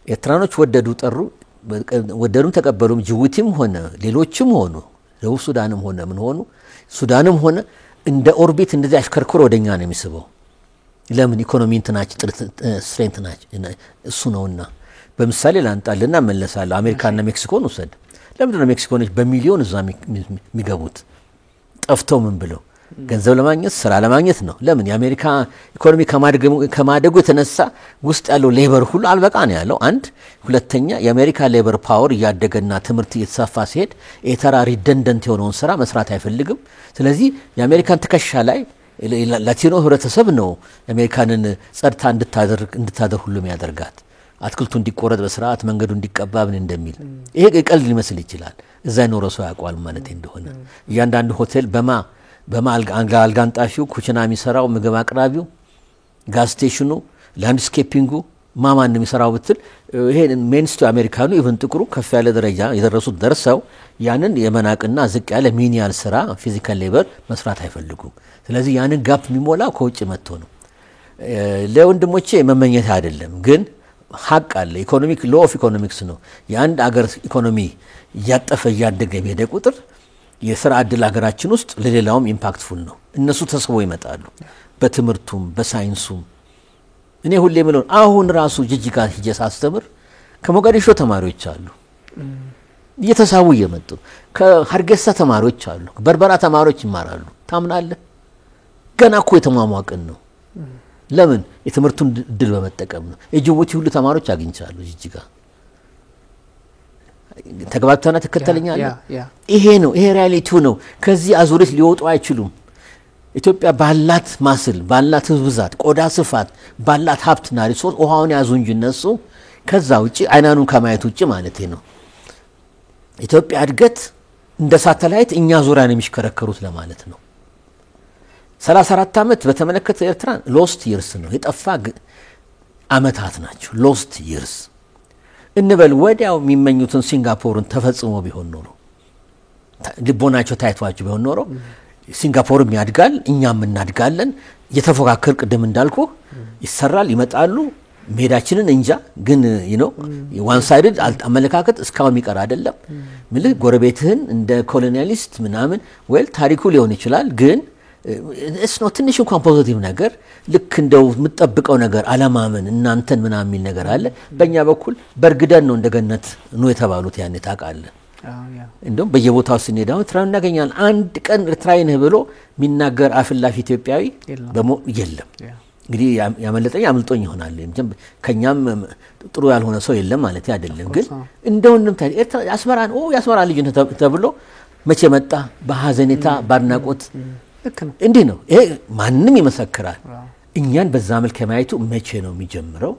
ኤርትራኖች ወደዱም ተቀበሉም ጅቡቲም ሆነ ሌሎችም ሆኑ ደቡብ ሱዳንም ሆነ ምን ሆኑ ሱዳንም ሆነ እንደ ኦርቢት እንደዚህ አሽከርክሮ ወደኛ ነው የሚስበው። ለምን? ኢኮኖሚ እንትናችን ስትሬንት ናቸው እሱ ነውና። በምሳሌ ላንጣልና መለሳለሁ። አሜሪካና ሜክሲኮን ወሰድ። ለምን ነው ሜክሲኮኖች በሚሊዮን እዛ የሚገቡት? ጠፍተው ምን ብለው ገንዘብ ለማግኘት ስራ ለማግኘት ነው። ለምን? የአሜሪካ ኢኮኖሚ ከማደጉ የተነሳ ውስጥ ያለው ሌበር ሁሉ አልበቃ ነው ያለው። አንድ ሁለተኛ የአሜሪካ ሌበር ፓወር እያደገና ትምህርት እየተሰፋ ሲሄድ ኤተራ ሪደንደንት የሆነውን ስራ መስራት አይፈልግም። ስለዚህ የአሜሪካን ትከሻ ላይ ላቲኖ ህብረተሰብ ነው አሜሪካንን ጸድታ እንድታደር ሁሉም ያደርጋት። አትክልቱ እንዲቆረጥ በስርዓት መንገዱ እንዲቀባ ምን እንደሚል ይሄ ቀልድ ሊመስል ይችላል። እዛ ነው ሰው ያውቃል ማለት እንደሆነ እያንዳንዱ ሆቴል በማ አልጋንጣፊው ኩችና የሚሰራው ምግብ አቅራቢው ጋዝ ስቴሽኑ ላንድስኬፒንጉ ማማን የሚሰራው ብትል ይሄ ሜንስቱ አሜሪካኑ ኢቭን ጥቁሩ ከፍ ያለ ደረጃ የደረሱት ደርሰው ያንን የመናቅና ዝቅ ያለ ሚኒያል ስራ ፊዚካል ሌበር መስራት አይፈልጉም። ስለዚህ ያንን ጋፕ የሚሞላው ከውጭ መጥቶ ነው። ለወንድሞቼ መመኘት አይደለም ግን ሀቅ አለ። ኢኮኖሚክ ሎ ኦፍ ኢኮኖሚክስ ነው። የአንድ አገር ኢኮኖሚ እያጠፈ እያደገ የሚሄድ ቁጥር የስራ ዕድል ሀገራችን ውስጥ ለሌላውም ኢምፓክትፉል ነው። እነሱ ተስቦ ይመጣሉ በትምህርቱም በሳይንሱም። እኔ ሁሌ ምለው አሁን ራሱ ጅጅጋ ሂጄ ሳስተምር ከሞቃዲሾ ተማሪዎች አሉ እየተሳቡ እየመጡ፣ ከሀርጌሳ ተማሪዎች አሉ፣ በርበራ ተማሪዎች ይማራሉ። ታምናለህ? ገና እኮ የተሟሟቅን ነው። ለምን? የትምህርቱን ድል በመጠቀም ነው። የጅቡቲ ሁሉ ተማሪዎች አግኝቻለሁ ጅጅጋ ተግባብተና ተከተለኛል። ይሄ ነው ይሄ ሪያሊቲው ነው። ከዚህ አዙሪት ሊወጡ አይችሉም። ኢትዮጵያ ባላት ማስል ባላት ህዝብ ብዛት ቆዳ ስፋት ባላት ሀብትና ሪሶርስ ውሃውን ያዙ እንጂ እነሱ ከዛ ውጪ አይናኑን ከማየት ውጪ ማለት ነው። ኢትዮጵያ እድገት እንደ ሳተላይት እኛ ዙሪያ ነው የሚሽከረከሩት ለማለት ነው። 34 ዓመት በተመለከተ ኤርትራን ሎስት ይርስ ነው የጠፋ አመታት ናቸው። ሎስት ይርስ እንበል ወዲያው የሚመኙትን ሲንጋፖርን ተፈጽሞ ቢሆን ኖሮ ልቦናቸው ታይቷቸው ቢሆን ኖሮ ሲንጋፖርም ያድጋል እኛም እናድጋለን። የተፎካከር ቅድም እንዳልኩ ይሰራል ይመጣሉ። ሜዳችንን እንጃ ግን ዋን ሳይድድ አመለካከት እስካሁን የሚቀር አይደለም። ምልህ ጎረቤትህን እንደ ኮሎኒያሊስት ምናምን ወል ታሪኩ ሊሆን ይችላል ግን እስ ነው ትንሽ እንኳን ፖዚቲቭ ነገር ልክ እንደው የምትጠብቀው ነገር አለማመን እናንተን ምናምን የሚል ነገር አለ። በእኛ በኩል በርግደን ነው እንደገነት ነው የተባሉት ያኔ ታውቃለህ። እንደውም በየቦታው ስንሄዳው ኤርትራን እናገኛለን። አንድ ቀን ኤርትራዊ ነህ ብሎ የሚናገር አፍላፊ ኢትዮጵያዊ የለም። እንግዲህ ያመለጠኝ አምልጦኝ ይሆናል። ከኛም ጥሩ ያልሆነ ሰው የለም ማለት አይደለም። ግን እንደውንም ታዲያ ኤርትራ ያስመራ ልጅ ተብሎ መቼ መጣ በሐዘኔታ ባድናቆት እንዲህ ነው። ይሄ ማንንም ይመሰክራል። እኛን በዛ መልክ ከማየቱ መቼ ነው የሚጀምረው?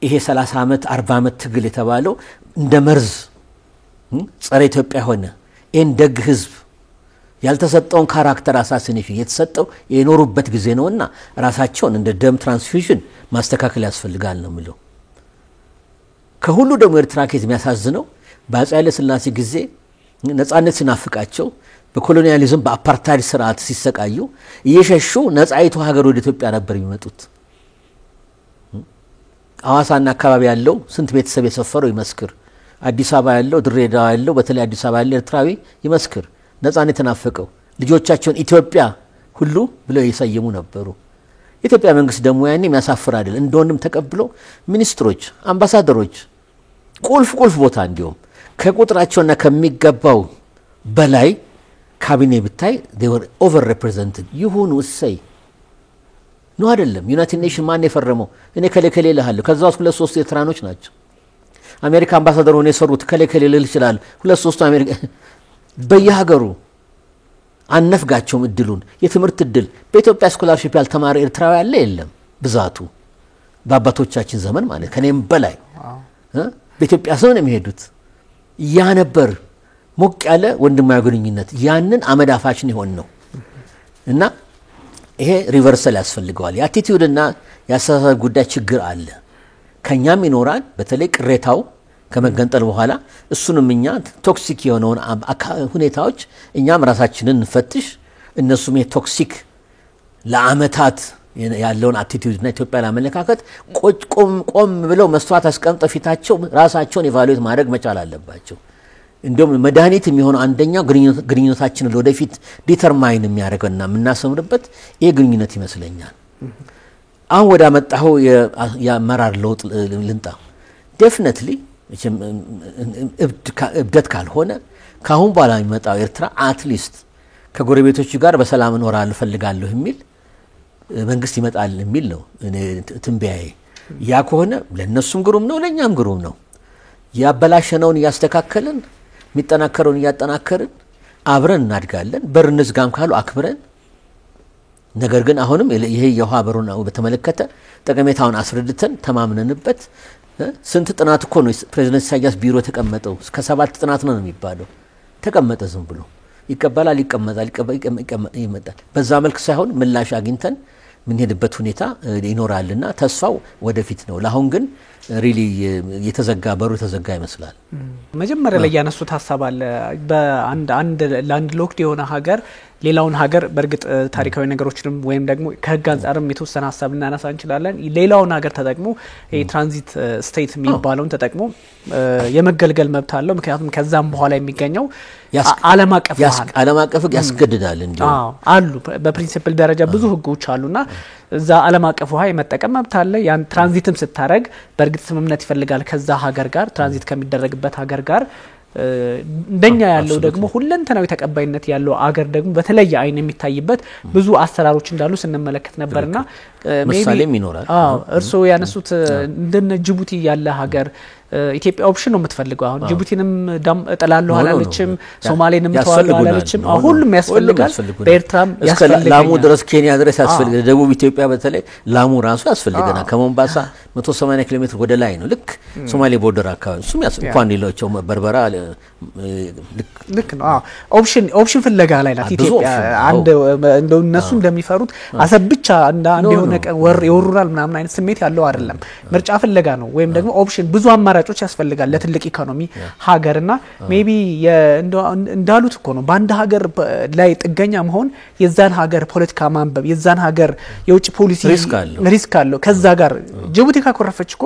ይሄ 30 ዓመት 40 ዓመት ትግል የተባለው እንደ መርዝ ጸረ ኢትዮጵያ ሆነ። ይሄን ደግ ህዝብ ያልተሰጠውን ካራክተር አሳሲኔሽን የተሰጠው የኖሩበት ጊዜ ነውና ራሳቸውን እንደ ደም ትራንስፊውዥን ማስተካከል ያስፈልጋል ነው የሚለው። ከሁሉ ደግሞ ኤርትራ ኬዝ የሚያሳዝነው በአፄ ኃይለ ሥላሴ ጊዜ ነፃነት ሲናፍቃቸው በኮሎኒያሊዝም በአፓርታይድ ስርዓት ሲሰቃዩ እየሸሹ ነፃይቱ ሀገር ወደ ኢትዮጵያ ነበር የሚመጡት። አዋሳና አካባቢ ያለው ስንት ቤተሰብ የሰፈረው ይመስክር። አዲስ አበባ ያለው ድሬዳዋ ያለው በተለይ አዲስ አበባ ያለው ኤርትራዊ ይመስክር። ነፃነት ተናፈቀው ልጆቻቸውን ኢትዮጵያ ሁሉ ብለው ይሰየሙ ነበሩ። ኢትዮጵያ መንግስት ደግሞ ያኔ የሚያሳፍር አይደል እንደወንድም ተቀብሎ ሚኒስትሮች አምባሳደሮች ቁልፍ ቦታ እንዲሁም ከቁጥራቸውና ከሚገባው በላይ ካቢኔ ብታይ they were over represented ይሁኑ እሰይ ነው አይደለም። ዩናይትድ ኔሽን ማን የፈረመው እኔ ከለከለ ይላል። ከዛው 2-3 ኤርትራኖች ናቸው። አሜሪካ አምባሳደር ሆነ የሰሩት ከለከለ ይላል 2-3 አሜሪካ በየሀገሩ አነፍጋቸው እድሉን የትምህርት እድል በኢትዮጵያ ስኮላርሺፕ ያልተማረ ኤርትራዊ ያለ የለም ብዛቱ በአባቶቻችን ዘመን ማለት ከኔም በላይ በኢትዮጵያ ዘመን የሚሄዱት ያ ነበር ሞቅ ያለ ወንድማዊ ግንኙነት ያንን አመዳፋችን ይሆን ነው እና ይሄ ሪቨርሰል ያስፈልገዋል። የአቲቲዩድ እና የአስተሳሰብ ጉዳይ ችግር አለ ከኛም ይኖራል። በተለይ ቅሬታው ከመገንጠል በኋላ እሱንም እኛ ቶክሲክ የሆነውን ሁኔታዎች እኛም ራሳችንን እንፈትሽ። እነሱም የቶክሲክ ለአመታት ያለውን አቲቲዩድ እና ኢትዮጵያ ለማመለካከት ቆም ብለው መስዋዕት አስቀምጠው ፊታቸው ራሳቸውን ኢቫሉዌት ማድረግ መቻል አለባቸው። እንደውም መድኃኒት የሚሆነው አንደኛው ግንኙነታችንን ወደፊት ዲተርማይን የሚያደርገውና የምናሰምርበት ይሄ ግንኙነት ይመስለኛል። አሁን ወደ አመጣው የአመራር ለውጥ ልንጣ ዴፊኒትሊ እብደት ካልሆነ ካሁን በኋላ የሚመጣው ኤርትራ አትሊስት ከጎረቤቶቹ ጋር በሰላም እኖራለሁ ፈልጋለሁ የሚል መንግስት ይመጣል የሚል ነው እኔ ትንበያዬ። ያ ከሆነ ለነሱም ግሩም ነው ለኛም ግሩም ነው። ያበላሸነውን ያስተካከለን የሚጠናከረውን ያጠናከርን አብረን እናድጋለን። በርንስ ጋም ካሉ አክብረን ነገር ግን አሁንም ይሄ የውሃ በሩን በተመለከተ ጠቀሜታውን አስረድተን ተማምነንበት ስንት ጥናት እኮ ነው ፕሬዝዳንት ኢሳያስ ቢሮ ተቀመጠው እስከ 7 ጥናት ነው የሚባለው። ተቀመጠ ዝም ብሎ ይቀበላል ይመጣል። በዛ መልክ ሳይሆን ምላሽ አግኝተን ምንሄድበት ሁኔታ ይኖራልና ተስፋው ወደፊት ነው። ለአሁን ግን ሪሊ የተዘጋ በሩ የተዘጋ ይመስላል። መጀመሪያ ላይ ያነሱት ሐሳብ አለ በአንድ ላንድ ሎክድ የሆነ ሀገር ሌላውን ሀገር በርግጥ ታሪካዊ ነገሮችንም ወይም ደግሞ ከህግ አንፃርም የተወሰነ ሐሳብ እናነሳ እንችላለን። ሌላውን ሀገር ተጠቅሞ የትራንዚት ስቴት የሚባለውን ተጠቅሞ የመገልገል መብት አለው። ምክንያቱም ከዛም በኋላ የሚገኘው ዓለም አቀፍ ህግ ያስገድዳል። እንዴ አሉ በፕሪንሲፕል ደረጃ ብዙ ህጎች አሉና እዛ ዓለም አቀፍ ውሃ የመጠቀም መብት አለ። ያን ትራንዚትም ስታረግ በርግጥ ስምምነት ይፈልጋል ከዛ ሀገር ጋር ትራንዚት ከሚደረግበት ሀገር ጋር እንደኛ ያለው ደግሞ ሁለንተናዊ ተቀባይነት ያለው አገር ደግሞ በተለየ አይን የሚታይበት ብዙ አሰራሮች እንዳሉ ስንመለከት ነበርና ምሳሌም ይኖራል። እርስዎ ያነሱት እንደነ ጅቡቲ ያለ ሀገር ኢትዮጵያ ኦፕሽን ነው የምትፈልገው። አሁን ጅቡቲንም እጠላለሁ አላለችም፣ ሶማሌንም እተዋለሁ አላለችም። ሁሉም ያስፈልጋል። በኤርትራም ያስፈልጋል። ላሙ ድረስ ኬንያ ድረስ ያስፈልጋል። ደቡብ ኢትዮጵያ በተለይ ላሙ ራሱ ያስፈልገናል። ከሞምባሳ 180 ኪሎ ሜትር ወደ ላይ ነው፣ ልክ ሶማሌ ቦርደር አካባቢ። እሱም እንኳን ሌሎቸው በርበራ ልክ ነው። ኦፕሽን ፍለጋ ላይ ናት ኢትዮጵያ። አንድ እንደው እነሱ እንደሚፈሩት አሰብ ብቻ አንድ የሆነ የወሩራል ምናምን አይነት ስሜት ያለው አይደለም። ምርጫ ፍለጋ ነው። ወይም ደግሞ ኦፕሽን ብዙ አማራጮች ያስፈልጋል ለትልቅ ኢኮኖሚ ሀገርና ሜቢ እንዳሉት እኮ ነው በአንድ ሀገር ላይ ጥገኛ መሆን የዛን ሀገር ፖለቲካ ማንበብ የዛን ሀገር የውጭ ፖሊሲ ሪስክ አለው። ከዛ ጋር ጅቡቲ ካኮረፈች እኮ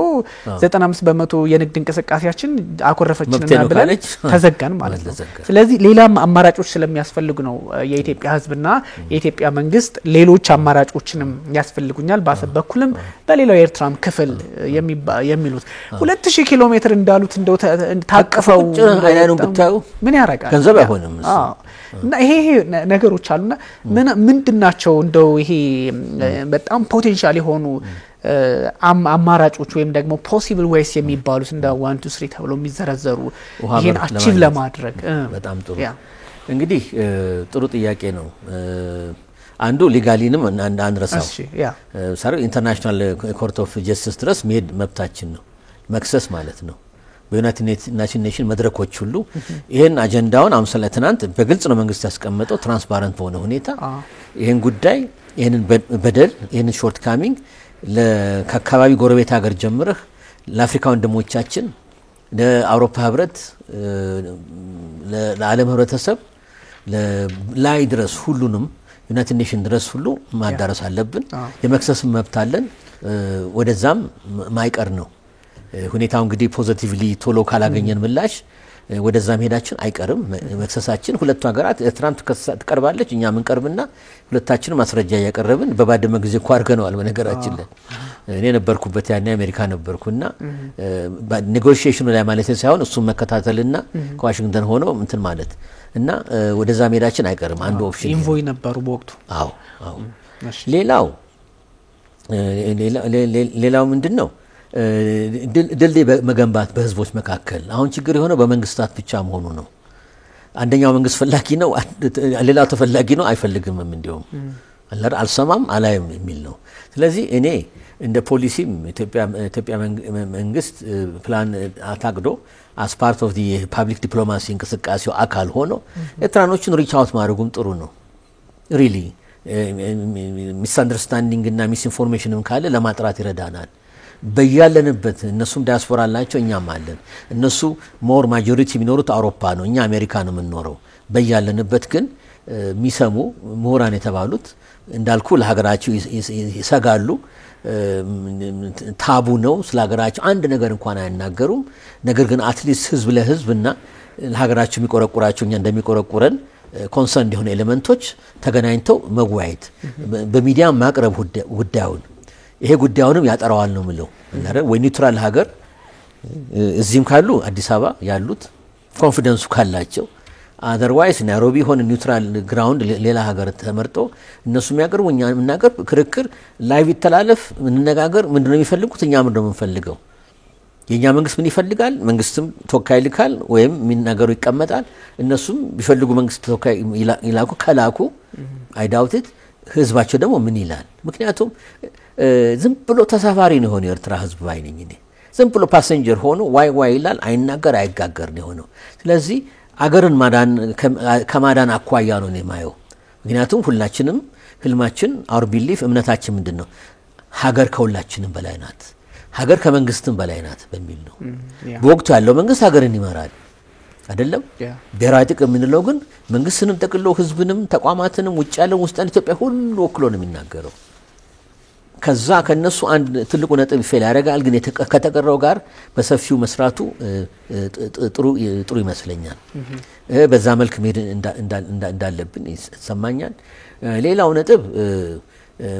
95% የንግድ እንቅስቃሴያችን አኮረፈችና ብለን ተዘጋን ማለት ነው። ስለዚህ ሌላም አማራጮች ስለሚያስፈልጉ ነው የኢትዮጵያ ሕዝብና የኢትዮጵያ መንግስት ሌሎች አማራጮችንም ያስፈልጉኛል በአሰብ በኩልም በሌላው የኤርትራም ክፍል የሚሉት 2000 ኪሎ ሜትር እንዳሉት እንደው ታቀፈው አይናኑን ብታዩ ምን ያረጋል? ገንዘብ አይሆንም። እና ይሄ ነገሮች አሉና ምንድናቸው እንደው ይሄ በጣም ፖቴንሻል የሆኑ አማራጮች ወይም ደግሞ ፖሲብል ዌይስ የሚባሉት እንደ 1 2 3 ተብሎ የሚዘረዘሩ ይሄን አቺቭ ለማድረግ? በጣም ጥሩ እንግዲህ ጥሩ ጥያቄ ነው። አንዱ ሊጋሊንም አንረሳው ሰር ኢንተርናሽናል ኮርት ኦፍ ጀስቲስ ድረስ መሄድ መብታችን ነው። መክሰስ ማለት ነው። በዩናይትድ ኔሽን መድረኮች ሁሉ ይሄን አጀንዳውን አምሰለ ትናንት በግልጽ ነው መንግስት ያስቀመጠው ትራንስፓረንት በሆነ ሁኔታ ይሄን ጉዳይ ይሄንን በደል ይሄንን ሾርት ካሚንግ ለአካባቢ ጎረቤት ሀገር ጀምረህ ለአፍሪካ ወንድሞቻችን ለአውሮፓ ህብረት ለዓለም ህብረተሰብ ላይ ድረስ ሁሉንም ዩናይትድ ኔሽን ድረስ ሁሉ ማዳረስ አለብን። የመክሰስ መብት አለን። ወደዛም ማይቀር ነው ሁኔታው። እንግዲህ ፖዚቲቭሊ ቶሎ ካላገኘን ምላሽ ወደዛ መሄዳችን አይቀርም። መክሰሳችን ሁለቱ ሀገራት ኤርትራም ትቀርባለች፣ እኛም እንቀርብና ሁለታችንም ማስረጃ ያቀርብን በባድመ ጊዜ እኮ አድርገነዋል። በነገራችን ላይ እኔ ነበርኩበት ያኔ አሜሪካ ነበርኩና ኔጎሺዬሽኑ ላይ ማለት ሳይሆን እሱም መከታተልና ከዋሽንግተን ሆኖ እንትን ማለት እና ወደዛ መሄዳችን አይቀርም። አንዱ ኦፕሽን ኢንቮይ ነበሩ በወቅቱ። አዎ ሌላው ምንድነው ድልድይ መገንባት በህዝቦች መካከል። አሁን ችግር የሆነው በመንግስታት ብቻ መሆኑ ነው። አንደኛው መንግስት ፈላጊ ነው፣ ሌላው ተፈላጊ ነው፣ አይፈልግም እንዲሁም አልሰማም አላይም የሚል ነው። ስለዚህ እኔ እንደ ፖሊሲም ኢትዮጵያ መንግስት ፕላን አታግዶ as part of the public diplomacy እንቅስቃሴው አካል ሆኖ ኤርትራኖችን ሪች አውት ማድረጉም ጥሩ ነው። ሪሊ ሚስ አንደርስታንዲንግ እና ሚስ ኢንፎርሜሽንም ካለ ለማጥራት ይረዳናል። በያለንበት እነሱም ዲያስፖራ አላቸው፣ እኛም አለን። እነሱ ሞር ማጆሪቲ የሚኖሩት አውሮፓ ነው፣ እኛ አሜሪካ ነው የምንኖረው። በያለንበት ግን የሚሰሙ ምሁራን የተባሉት እንዳልኩ ለሀገራቸው ይሰጋሉ። ታቡ ነው ስለ ሀገራቸው አንድ ነገር እንኳን አይናገሩም። ነገር ግን አትሊስት ህዝብ ለህዝብና ለሀገራቸው የሚቆረቁራቸው እኛ እንደሚቆረቁረን ኮንሰርን የሆነ ኤሌመንቶች ተገናኝተው መወያየት በሚዲያ ማቅረብ ጉዳዩን ይሄ ጉዳዩንም ያጠራዋል ነው ምለው ወይ ኒውትራል ሀገር እዚህም ካሉ አዲስ አበባ ያሉት ኮንፊደንሱ ካላቸው otherwise ናይሮቢ ሆነ ኒውትራል ግራውንድ ሌላ ሀገር ተመርጦ እነሱ የሚያቀርቡ እኛ የምናቀርብ ክርክር ላይቭ ይተላለፍ እንነጋገር። ምንድነው የሚፈልጉት? እኛ ምንድነው የምንፈልገው? የኛ መንግስት ምን ይፈልጋል? መንግስትም ተወካይ ልካል ወይም የሚናገሩ ይቀመጣል። እነሱም ቢፈልጉ መንግስት ተወካይ ይላኩ። ከላኩ አይ ዳውት ኢት ህዝባቸው ደግሞ ምን ይላል? ምክንያቱም ዝም ብሎ ተሳፋሪ ነው የሆነው የኤርትራ ህዝብ ባይነኝ እኔ ዝም ብሎ ፓሰንጀር ሆኖ ዋይ ይላል፣ አይናገር አይጋገር ነው የሆነው። ስለዚህ አገርን ማዳን ከማዳን አኳያ ነው የማየው። ምክንያቱም ሁላችንም ህልማችን አውር ቢሊፍ እምነታችን ምንድነው? ሀገር ከሁላችንም በላይ ናት፣ ሀገር ከመንግስትም በላይ ናት በሚል ነው። በወቅቱ ያለው መንግስት ሀገርን ይመራል አይደለም። ብሔራዊ ጥቅም የምንለው ግን መንግስትንም ጠቅሎ ህዝብንም ተቋማትንም ውጭ ያለው ውስጥ ያለው ኢትዮጵያ ሁሉ ወክሎ ነው የሚናገረው። ከዛ ከነሱ አንድ ትልቁ ነጥብ ፌል ያደርጋል። ግን ከተቀረው ጋር በሰፊው መስራቱ ጥሩ ይመስለኛል። በዛ መልክ መሄድ እንዳለብን ይሰማኛል። ሌላው ነጥብ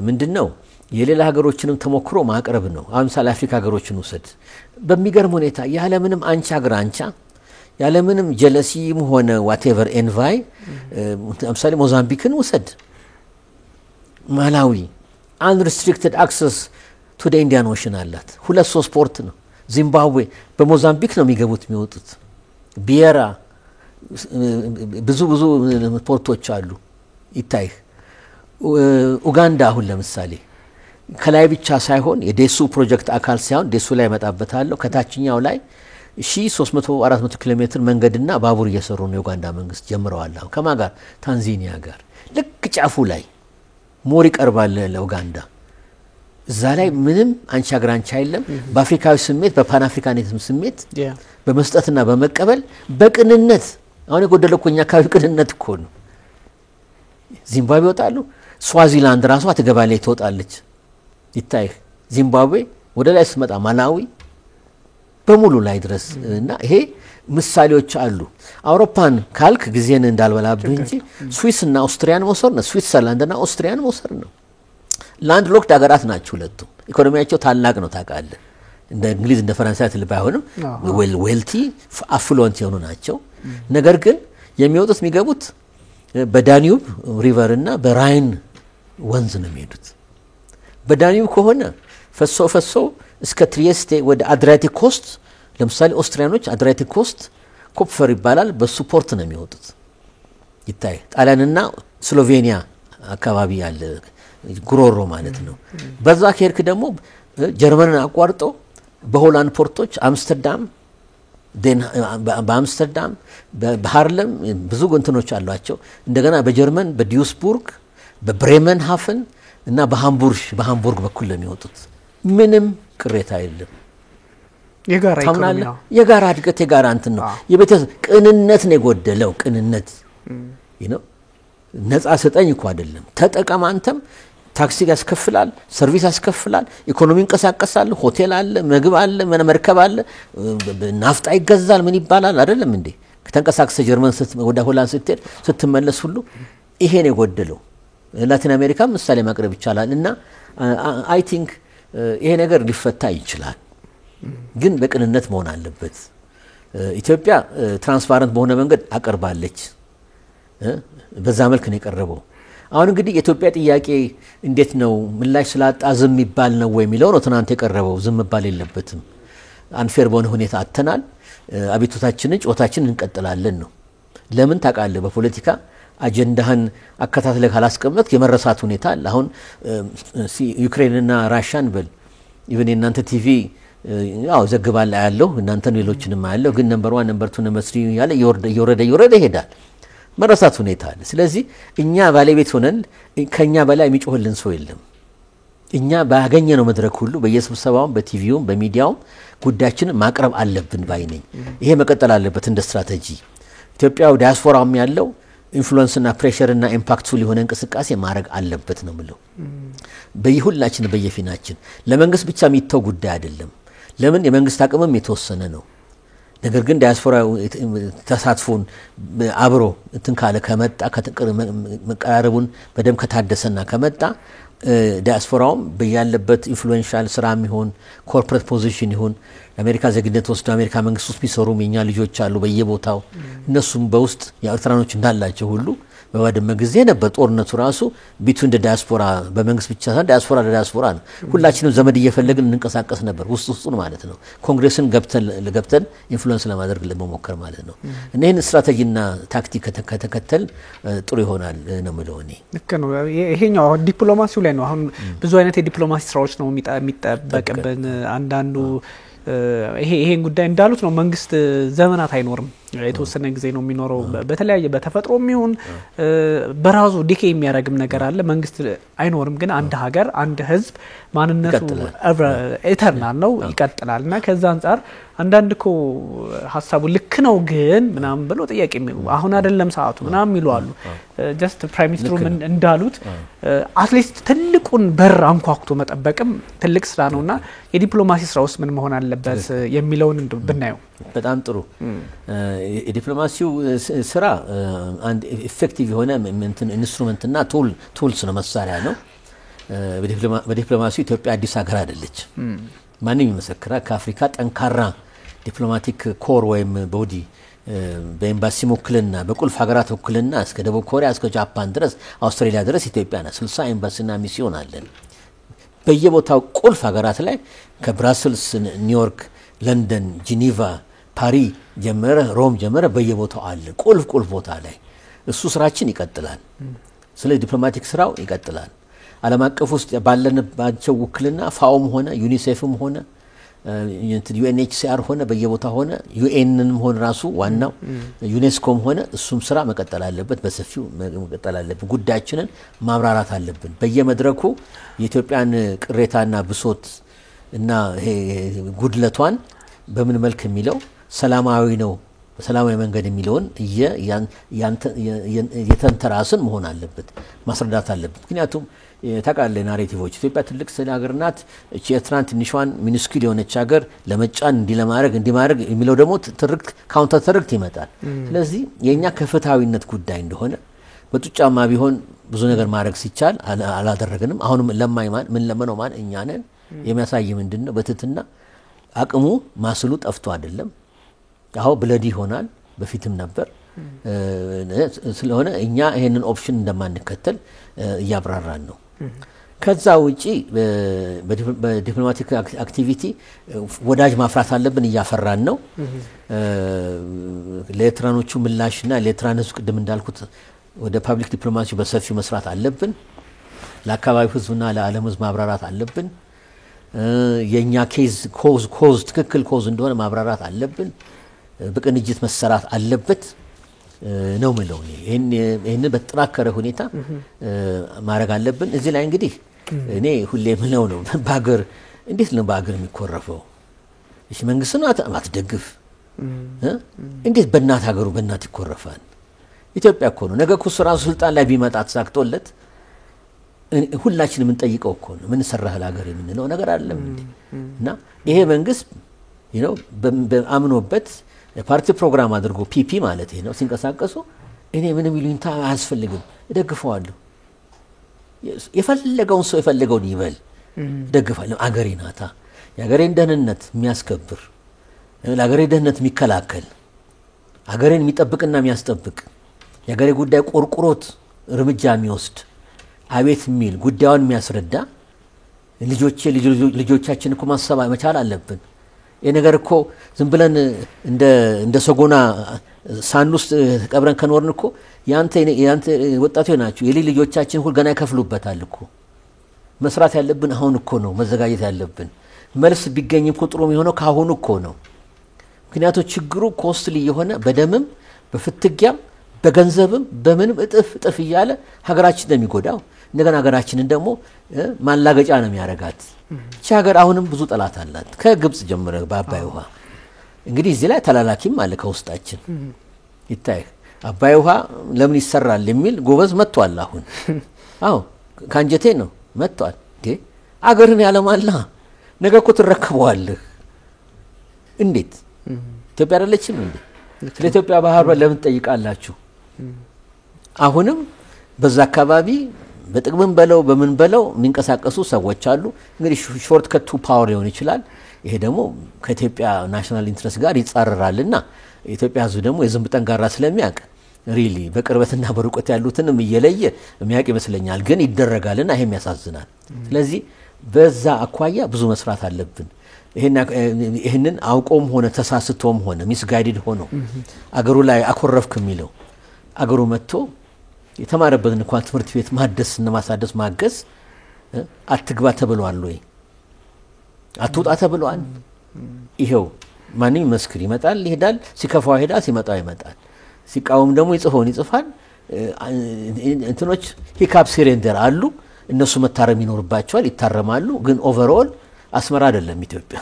ምንድነው? የሌላ ሀገሮችንም ተሞክሮ ማቅረብ ነው። አሁን ምሳሌ አፍሪካ ሀገሮችን ውሰድ። በሚገርም ሁኔታ ያለምንም አንቻ ግራ አንቻ ያለምንም ጀለሲም ሆነ ዋቴቨር ኤንቫይ ምሳሌ ሞዛምቢክን ውሰድ፣ ማላዊ unrestricted access to the Indian Ocean አላት። 2-3 ፖርት ነው። ዚምባብዌ በሞዛምቢክ ነው የሚገቡት የሚወጡት። ቢየራ ብዙ ፖርቶች አሉ ይታይ። ኡጋንዳ አሁን ለምሳሌ ከላይ ብቻ ሳይሆን የዴሱ ፕሮጀክት አካል ሳይሆን ዴሱ ላይ መጣበታለሁ ከታችኛው ላይ 1300-400 ኪሎ ሜትር መንገድና ባቡር እየሰሩ ነው የኡጋንዳ መንግስት ጀምረዋል። አሁን ከማን ጋር? ታንዛኒያ ጋር ልክ ጫፉ ላይ ሞር ይቀርባል ለኡጋንዳ። እዛ ላይ ምንም አንቻግራንቻ የለም። በአፍሪካዊ ስሜት በፓን አፍሪካኒዝም ስሜት በመስጠትና በመቀበል በቅንነት አሁን የጎደለው እኮ እኛ አካባቢ ቅንነት እኮ ነው። ዚምባብዌ ይወጣሉ። ስዋዚላንድ ራሷ ትገባለች ትወጣለች ይታይ። ዚምባብዌ ወደ ላይ ስትመጣ ማላዊ በሙሉ ላይ ድረስ እና ይሄ ምሳሌዎች አሉ። አውሮፓን ካልክ ጊዜን እንዳልበላብህ እንጂ ስዊስና ኦስትሪያን መውሰድ ነው። ስዊትዘርላንድና ኦስትሪያን መውሰድ ነው። ላንድ ሎክድ ሀገራት ናቸው ሁለቱም። ኢኮኖሚያቸው ታላቅ ነው ታውቃለህ። እንደ እንግሊዝ እንደ ፈረንሳይ ትል ባይሆንም ዌልቲ አፍሉዌንት የሆኑ ናቸው። ነገር ግን የሚወጡት የሚገቡት በዳኒዩብ ሪቨር እና በራይን ወንዝ ነው የሚሄዱት። በዳኒዩብ ከሆነ ፈሶ እስከ ትሪየስቴ ወደ አድሪያቲክ ኮስት ለምሳሌ ኦስትሪያኖች አድሪያቲክ ኮስት ኮፕፈር ይባላል በሱ ፖርት ነው የሚወጡት ይታይ። ጣሊያንና ስሎቬኒያ አካባቢ ያለ ጉሮሮ ማለት ነው። በዛ ከሄድክ ደግሞ ጀርመንን አቋርጦ በሆላንድ ፖርቶች አምስተርዳም በአምስተርዳም በሃርለም ብዙ እንትኖች አሏቸው። እንደገና በጀርመን በዲዩስቡርግ በብሬመን ሃፈን እና በሃምቡርግ በኩል ነው የሚወጡት። ምንም ቅሬታ የለም። የጋራ ኢኮኖሚ ነው። የጋራ እድገት የጋራ እንትን ነው። የቤተሰብ ቅንነት ነው የጎደለው። ቅንነት ነፃ ሰጠኝ እኮ አይደለም። ተጠቀም አንተም ታክሲ ያስከፍላል፣ ሰርቪስ ያስከፍላል፣ ኢኮኖሚ እንቀሳቀሳል፣ ሆቴል አለ፣ ምግብ አለ፣ መርከብ አለ፣ ናፍጣ ይገዛል፣ ምን ይባላል አይደለም እንዴ? ከተንቀሳቀሰ ጀርመን ወደ ሆላንድ ስትሄድ ስትመለስ ሁሉ ይሄ ነው የጎደለው። ላቲን አሜሪካ ምሳሌ ማቅረብ ይቻላል። እና አይ ቲንክ ይሄ ነገር ሊፈታ ይችላል፣ ግን በቅንነት መሆን አለበት። ኢትዮጵያ ትራንስፓረንት በሆነ መንገድ አቀርባለች። በዛ መልክ ነው የቀረበው። አሁን እንግዲህ የኢትዮጵያ ጥያቄ እንዴት ነው ምላሽ ስላጣ ዝም ይባል ነው ወይ የሚለው ነው ትናንት የቀረበው። ዝም ይባል የለበትም። አንፌር በሆነ ሁኔታ አተናል። አቤቱታችንን ጮታችንን እንቀጥላለን ነው። ለምን ታውቃለህ? በፖለቲካ አጀንዳህን አከታትለህ ካላስቀመጥክ የመረሳት ሁኔታ አለ። አሁን ዩክሬንና ራሽያን በል ኢቭን የእናንተ ቲቪ ያው ዘግባል ያለው እናንተን ሌሎችንም ያለው ግን ነምበር 1 ነምበር 2 ነምበር 3 ያለ እየወረደ ይሄዳል። መረሳት ሁኔታ አለ። ስለዚህ እኛ ባለቤት ሆነን ከኛ በላይ የሚጮህልን ሰው የለም። እኛ ባገኘነው መድረክ ሁሉ በየስብሰባውም በቲቪውም በሚዲያውም ጉዳያችንን ማቅረብ አለብን ባይ ነኝ። ይሄ መቀጠል አለበት እንደ ስትራቴጂ። ኢትዮጵያው ዲያስፖራም ያለው ኢንፍሉዌንስና ፕሬሸርና ኢምፓክትፉል የሆነ እንቅስቃሴ ማድረግ አለበት ነው የምለው። በየሁላችን በየፊናችን ለመንግስት ብቻ የሚተው ጉዳይ አይደለም። ለምን የመንግስት አቅምም የተወሰነ ነው። ነገር ግን ዲያስፖራ ተሳትፎን አብሮ እንትን ካለ ከመጣ መቀራረቡን በደም ከታደሰና ከመጣ ዲያስፖራውም በያለበት ኢንፍሉዌንሻል ስራም ይሁን ኮርፖሬት ፖዚሽን ይሁን አሜሪካ ዜግነት ወስዶ አሜሪካ መንግስት ውስጥ ቢሰሩም የኛ ልጆች አሉ በየቦታው እነሱም በውስጥ የኤርትራኖች እንዳላቸው ሁሉ በወደመ ጊዜ ነበር ጦርነቱ ራሱ ቢቱን ዲያስፖራ በመንግስት ብቻ ሳይሆን ዲያስፖራ ለዲያስፖራ ነው። ሁላችንም ዘመድ እየፈለግን እንንቀሳቀስ ነበር ውስጡን ማለት ነው። ኮንግሬስን ገብተን ኢንፍሉዌንስ ለማድረግ ለመሞከር ማለት ነው። እና ይሄን ስትራቴጂና ታክቲክ ከተከተል ጥሩ ይሆናል ነው የምለው እኔ። ልክ ነው። ይሄኛው ዲፕሎማሲው ላይ ነው። አሁን ብዙ አይነት የዲፕሎማሲ ስራዎች ነው የሚጠበቅብን። አንዳንዱ ይሄን ጉዳይ እንዳሉት ነው። መንግስት ዘመናት አይኖርም፣ የተወሰነ ጊዜ ነው የሚኖረው። በተለያየ በተፈጥሮም ይሁን በራሱ ዲኬ የሚያረግም ነገር አለ። መንግስት አይኖርም፣ ግን አንድ ሀገር አንድ ህዝብ ማንነቱ ኢተርናል ነው፣ ይቀጥላልና ከዛ አንፃር አንዳንድ እኮ ሀሳቡ ልክ ነው ግን ምናምን ብሎ ጥያቄ አሁን አይደለም ሰዓቱ ምናምን ይሏሉ። ጀስት ፕራይም ሚኒስትሩ እንዳሉት አትሊስት ትልቁን በር አንኳኩቶ መጠበቅም ትልቅ ስራ ነውና የዲፕሎማሲ ስራ ውስጥ ምን መሆን አለበት የሚለውን ብናየው በጣም ጥሩ። የዲፕሎማሲው ስራ አንድ ኢፌክቲቭ የሆነ ኢንስትሩመንትና ቱልስ ነው፣ መሳሪያ ነው። በዲፕሎማሲው ኢትዮጵያ አዲስ ሀገር አይደለች። ማንም ይመሰክራል። ከአፍሪካ ጠንካራ ዲፕሎማቲክ ኮር ወይም ቦዲ በኤምባሲ ውክልና በቁልፍ ሀገራት ውክልና እስከ ደቡብ ኮሪያ እስከ ጃፓን ድረስ አውስትራሊያ ድረስ ኢትዮጵያ ናት። 60 ኤምባሲና ሚስዮን አለን። በየቦታው ቁልፍ ሀገራት ላይ ከብራስልስ፣ ኒውዮርክ፣ ለንደን፣ ጂኒቫ፣ ፓሪ ጀመረ፣ ሮም ጀመረ፣ በየቦታው አለ ቁልፍ ቦታ ላይ። እሱ ስራችን ይቀጥላል። ስለ ዲፕሎማቲክ ስራው ይቀጥላል። ዓለም አቀፍ ውስጥ ባለንባቸው ውክልና ፋኦም ሆነ ዩኒሴፍም ሆነ ዩኤንኤችሲአር ሆነ በየቦታ ሆነ ዩኤንንም ሆነ ራሱ ዋናው ዩኔስኮም ሆነ እሱም ስራ መቀጠል አለበት፣ በሰፊው መቀጠል አለበት። ጉዳያችንን ማብራራት አለብን። በየመድረኩ የኢትዮጵያን ቅሬታና ብሶት እና ጉድለቷን በምን መልክ የሚለው ሰላማዊ ነው በሰላማዊ መንገድ የሚለውን የተንተራስን መሆን አለበት፣ ማስረዳት አለበት። ምክንያቱም ታውቃለህ ናሬቲቮች ኢትዮጵያ ትልቅ ሀገር ናት፣ እቺ ኤርትራን ትንሿን ሚኒስኩል የሆነች ሀገር ለመጫን እንዲማድረግ የሚለው ደግሞ ትርክት ካውንተር ትርክት ይመጣል። ስለዚህ የኛ ከፍትሃዊነት ጉዳይ እንደሆነ በጡጫማ ቢሆን ብዙ ነገር ማድረግ ሲቻል አላደረግንም። አሁንም ለማይማን ምን ለመነው ማን እኛ ነን የሚያሳይ ምንድነው በትትና አቅሙ ማስሉ ጠፍቶ አይደለም። አሁን ብለዲ ይሆናል በፊትም ነበር። ስለሆነ እኛ ይሄንን ኦፕሽን እንደማንከተል እያብራራን ነው። ከዛ ውጪ በዲፕሎማቲክ አክቲቪቲ ወዳጅ ማፍራት አለብን፣ እያፈራን ነው። ለኤርትራኖቹ ምላሽና ለኤርትራን ህዝብ ቅድም እንዳልኩት ወደ ፓብሊክ ዲፕሎማሲ በሰፊው መስራት አለብን። ለአካባቢው ህዝብና ለዓለም ህዝብ ማብራራት አለብን። የኛ ኬዝ ኮዝ ትክክል ኮዝ እንደሆነ ማብራራት አለብን። በቅንጅት መሰራት አለበት ነው ምለው። ይሄን በተጠናከረ ሁኔታ ማድረግ አለብን። እዚህ ላይ እንግዲህ እኔ ሁሌ ምለው ነው በአገር እንዴት ነው በአገር የሚኮረፈው? እሺ መንግስትን አትደግፍ እንዴት በእናት ሀገሩ በእናት ይኮረፋል? ኢትዮጵያ እኮ ነው ነገ እኮ ራሱ ስልጣን ላይ ቢመጣ ተሳክቶለት ሁላችንም እንጠይቀው እኮ ነው ምን ሰራህ ለሀገር የምንለው ነገር አይደለም እንዴ? እና ይሄ መንግስት አምኖበት ፓርቲ ፕሮግራም አድርጎ ፒፒ ማለት ይሄ ነው ሲንቀሳቀሱ እኔ ምንም ይሉኝታ አያስፈልግም፣ እደግፈዋለሁ። የፈለገውን ሰው የፈለገውን ይበል፣ እደግፋለሁ። አገሬ ናታ። የአገሬን ደህንነት የሚያስከብር ለአገሬ ደህንነት የሚከላከል አገሬን የሚጠብቅና የሚያስጠብቅ የአገሬ ጉዳይ ቆርቁሮት እርምጃ የሚወስድ አቤት የሚል ጉዳዩን የሚያስረዳ ልጆቻችን እኮ ማሰብ መቻል አለብን። የነገር እኮ ዝም ብለን እንደ ሰጎና ሳን ውስጥ ቀብረን ከኖርን እኮ ያንተ ወጣቶች ናቸው ልጆቻችን ሁሉ ገና ይከፍሉበታል እኮ። መስራት ያለብን አሁን እኮ ነው፣ መዘጋጀት ያለብን። መልስ ቢገኝም ቁጥሩ የሚሆነው ካሁኑ እኮ ነው። ምክንያቱም ችግሩ ኮስትሊ የሆነ በደምም በፍትጊያም በገንዘብም በምንም እጥፍ እያለ ሀገራችን እንደሚጎዳው እንደገና ሀገራችንን ደግሞ ማላገጫ ነው የሚያረጋት። እቺ ሀገር አሁንም ብዙ ጠላት አላት ከግብጽ ጀምሮ በአባይ ውሃ። እንግዲህ እዚህ ላይ ተላላኪም አለ ከውስጣችን ይታይ። አባይ ውሃ ለምን ይሰራል የሚል ጎበዝ መጥቷል አሁን። አዎ ካንጀቴ ነው መጥቷል። አገርን ያለማላ ነገ እኮ ትረከበዋለህ። እንዴት ኢትዮጵያ አይደለችም እንዴ? ስለ ኢትዮጵያ ባህር ለምን ጠይቃላችሁ? አሁንም በዛ አካባቢ በጥቅምም በለው በምን በለው የሚንቀሳቀሱ ሰዎች አሉ። እንግዲህ ሾርት ከት ቱ ፓወር ሊሆን ይችላል። ይሄ ደግሞ ከኢትዮጵያ ናሽናል ኢንትረስት ጋር ይጻረራልና ኢትዮጵያ ህዝብ ደግሞ የዝንብ ጠንጋራ ስለሚያውቅ ሪሊ በቅርበትና በሩቀት ያሉትንም እየለየ የሚያውቅ ይመስለኛል። ግን ይደረጋልና ይሄም ያሳዝናል። ስለዚህ በዛ አኳያ ብዙ መስራት አለብን። ይሄንን አውቆም ሆነ ተሳስቶም ሆነ ሚስጋይድድ ሆኖ አገሩ ላይ አኮረፍክ የሚለው አገሩ መጥቶ የተማረበትን እንኳን ትምህርት ቤት ማደስና ማሳደስ ማገዝ አትግባ ተብሏል ወይ አትውጣ ተብሏል? ይሄው ማንንም መስክር ይመጣል ይሄዳል፣ ሲከፋው ይሄዳል፣ ሲመጣው ይመጣል። ሲቃወም ደግሞ ይጽፋል። እንትኖች ሂካፕ ሲሬንደር አሉ። እነሱ መታረም ይኖርባቸዋል፣ ይታረማሉ። ግን ኦቨርኦል አስመራ አይደለም ኢትዮጵያ።